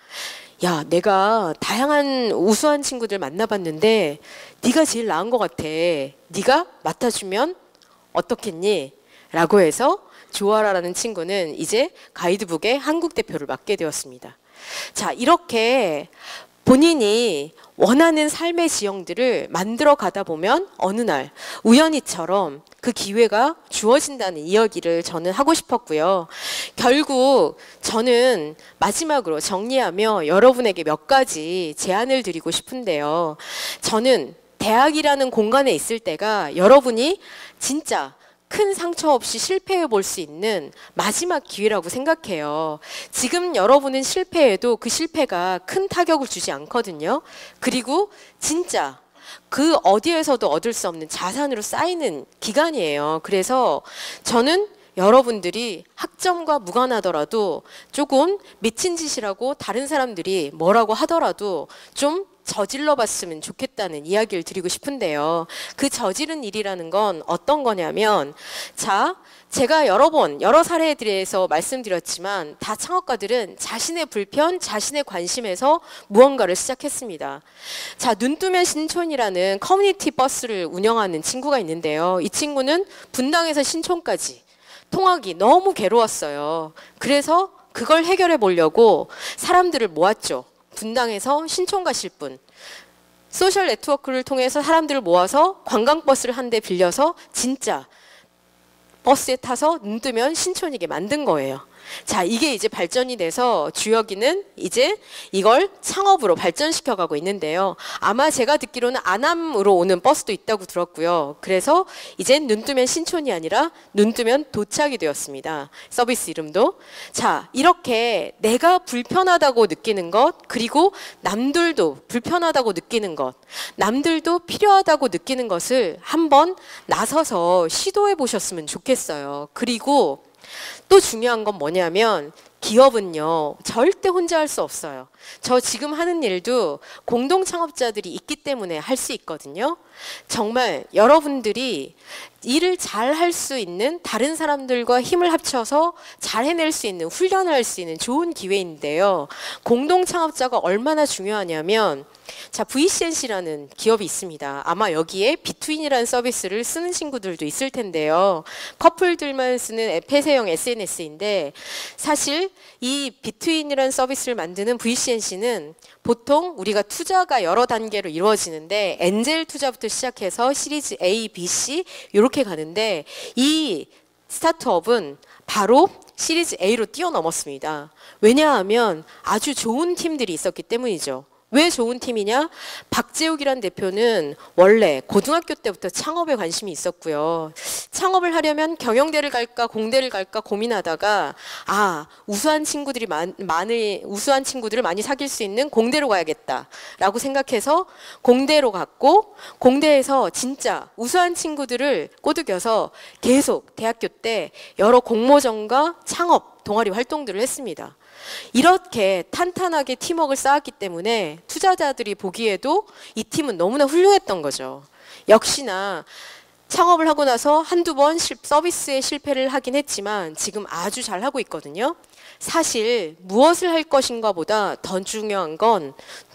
Speaker 1: 야, 내가 다양한 우수한 친구들 만나봤는데 네가 제일 나은 것 같아. 네가 맡아주면 어떻겠니? 라고 해서 조아라라는 친구는 이제 가이드북의 한국 대표를 맡게 되었습니다. 자, 이렇게 본인이 원하는 삶의 지형들을 만들어 가다 보면 어느 날 우연히처럼 그 기회가 주어진다는 이야기를 저는 하고 싶었고요. 결국 저는 마지막으로 정리하며 여러분에게 몇 가지 제안을 드리고 싶은데요. 저는 대학이라는 공간에 있을 때가 여러분이 진짜 큰 상처 없이 실패해 볼 수 있는 마지막 기회라고 생각해요. 지금 여러분은 실패해도 그 실패가 큰 타격을 주지 않거든요. 그리고 진짜 그 어디에서도 얻을 수 없는 자산으로 쌓이는 기간이에요. 그래서 저는 여러분들이 학점과 무관하더라도 조금 미친 짓이라고 다른 사람들이 뭐라고 하더라도 좀 저질러 봤으면 좋겠다는 이야기를 드리고 싶은데요. 그 저지른 일이라는 건 어떤 거냐면, 자, 제가 여러 사례에 대해서 말씀드렸지만 다 창업가들은 자신의 불편, 자신의 관심에서 무언가를 시작했습니다. 자, 눈뜨면 신촌이라는 커뮤니티 버스를 운영하는 친구가 있는데요. 이 친구는 분당에서 신촌까지 통학이 너무 괴로웠어요. 그래서 그걸 해결해 보려고 사람들을 모았죠. 분당에서 신촌 가실 분. 소셜 네트워크를 통해서 사람들을 모아서 관광버스를 한 대 빌려서 진짜 버스에 타서 눈 뜨면 신촌이게 만든 거예요. 자, 이게 이제 발전이 돼서 주혁이는 이제 이걸 창업으로 발전시켜 가고 있는데요. 아마 제가 듣기로는 안암으로 오는 버스도 있다고 들었고요. 그래서 이제 눈 뜨면 신촌이 아니라 눈 뜨면 도착이 되었습니다. 서비스 이름도. 자, 이렇게 내가 불편하다고 느끼는 것, 그리고 남들도 불편하다고 느끼는 것, 남들도 필요하다고 느끼는 것을 한번 나서서 시도해 보셨으면 좋겠어요. 그리고 또 중요한 건 뭐냐면 기업은요, 절대 혼자 할 수 없어요. 저 지금 하는 일도 공동 창업자들이 있기 때문에 할 수 있거든요. 정말 여러분들이 일을 잘 할 수 있는, 다른 사람들과 힘을 합쳐서 잘 해낼 수 있는, 훈련을 할 수 있는 좋은 기회인데요. 공동 창업자가 얼마나 중요하냐면, 자, VCNC라는 기업이 있습니다. 아마 여기에 비트윈이라는 서비스를 쓰는 친구들도 있을 텐데요. 커플들만 쓰는 폐쇄형 SNS인데, 사실 이 비트윈이라는 서비스를 만드는 VCNC는 보통 우리가 투자가 여러 단계로 이루어지는데, 엔젤 투자부터 시작해서 시리즈 A, B, C 이렇게 가는데, 이 스타트업은 바로 시리즈 A로 뛰어넘었습니다. 왜냐하면 아주 좋은 팀들이 있었기 때문이죠. 왜 좋은 팀이냐? 박재욱이란 대표는 원래 고등학교 때부터 창업에 관심이 있었고요. 창업을 하려면 경영대를 갈까 공대를 갈까 고민하다가 우수한 친구들을 많이 사귈 수 있는 공대로 가야겠다라고 생각해서 공대로 갔고, 공대에서 진짜 우수한 친구들을 꼬드겨서 계속 대학교 때 여러 공모전과 창업 동아리 활동들을 했습니다. 이렇게 탄탄하게 팀워크를 쌓았기 때문에 투자자들이 보기에도 이 팀은 너무나 훌륭했던 거죠. 역시나 창업을 하고 나서 한두 번 서비스에 실패를 하긴 했지만 지금 아주 잘하고 있거든요. 사실 무엇을 할 것인가 보다 더 중요한 건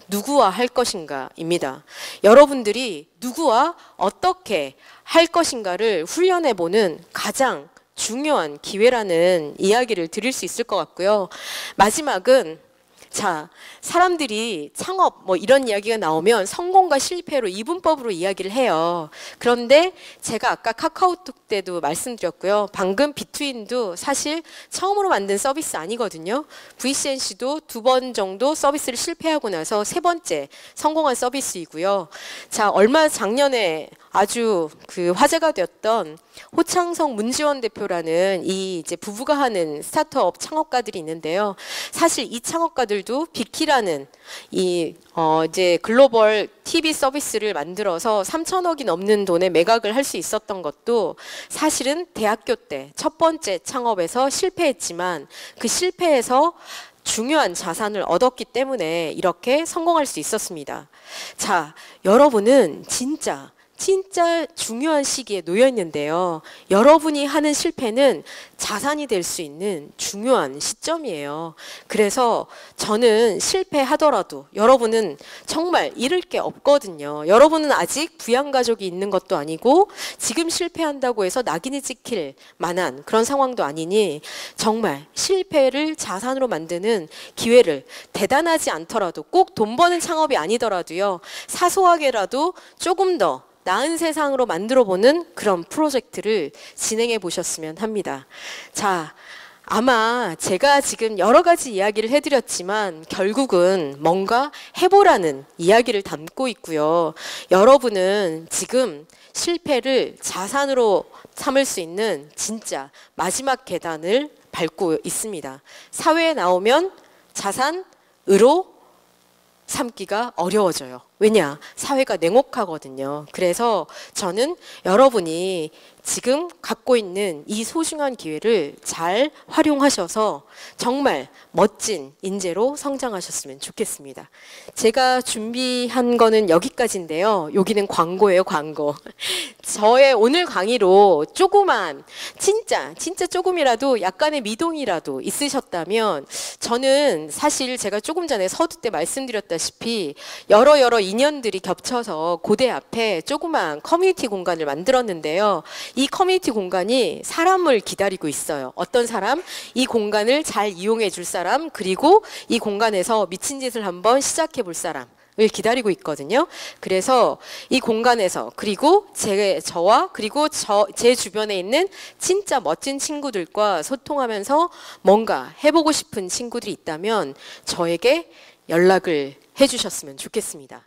Speaker 1: 누구와 할 것인가입니다. 여러분들이 누구와 어떻게 할 것인가를 훈련해보는 가장 중요한 기회라는 이야기를 드릴 수 있을 것 같고요. 마지막은, 자, 사람들이 창업 이런 이야기가 나오면 성공과 실패로 이분법으로 이야기를 해요. 그런데 제가 아까 카카오톡 때도 말씀드렸고요. 방금 비트윈도 사실 처음으로 만든 서비스 아니거든요. VCNC도 2번 정도 서비스를 실패하고 나서 3번째 성공한 서비스이고요. 자, 작년에 아주 화제가 되었던 호창성 문지원 대표라는 이 이제 부부가 하는 스타트업 창업가들이 있는데요. 사실 이 창업가들도 비키라는 이제 글로벌 TV 서비스를 만들어서 3천억이 넘는 돈에 매각을 할 수 있었던 것도 사실은 대학교 때 첫 번째 창업에서 실패했지만 그 실패에서 중요한 자산을 얻었기 때문에 이렇게 성공할 수 있었습니다. 자, 여러분은 진짜 중요한 시기에 놓여 있는데요. 여러분이 하는 실패는 자산이 될 수 있는 중요한 시점이에요. 그래서 저는 실패하더라도 여러분은 정말 잃을 게 없거든요. 여러분은 아직 부양가족이 있는 것도 아니고 지금 실패한다고 해서 낙인이 찍힐 만한 그런 상황도 아니니 정말 실패를 자산으로 만드는 기회를, 대단하지 않더라도 꼭 돈 버는 창업이 아니더라도요. 사소하게라도 조금 더 나은 세상으로 만들어보는 그런 프로젝트를 진행해 보셨으면 합니다. 자, 아마 제가 지금 여러 가지 이야기를 해드렸지만 결국은 뭔가 해보라는 이야기를 담고 있고요. 여러분은 지금 실패를 자산으로 삼을 수 있는 진짜 마지막 계단을 밟고 있습니다. 사회에 나오면 자산으로 삼기가 어려워져요. 왜냐? 사회가 냉혹하거든요. 그래서 저는 여러분이 지금 갖고 있는 이 소중한 기회를 잘 활용하셔서 정말 멋진 인재로 성장하셨으면 좋겠습니다. 제가 준비한 거는 여기까지인데요. 여기는 광고예요, 광고. 저의 오늘 강의로 조그만, 진짜 조금이라도 약간의 미동이라도 있으셨다면 저는 사실 제가 조금 전에 서두 때 말씀드렸다시피 여러 인연들이 겹쳐서 고대 앞에 조그만 커뮤니티 공간을 만들었는데요. 이 커뮤니티 공간이 사람을 기다리고 있어요. 어떤 사람? 이 공간을 잘 이용해 줄 사람, 그리고 이 공간에서 미친 짓을 한번 시작해 볼 사람 을 기다리고 있거든요. 그래서 이 공간에서 그리고 저와 그리고 제 주변에 있는 진짜 멋진 친구들과 소통하면서 뭔가 해보고 싶은 친구들이 있다면 저에게 연락을 해주셨으면 좋겠습니다.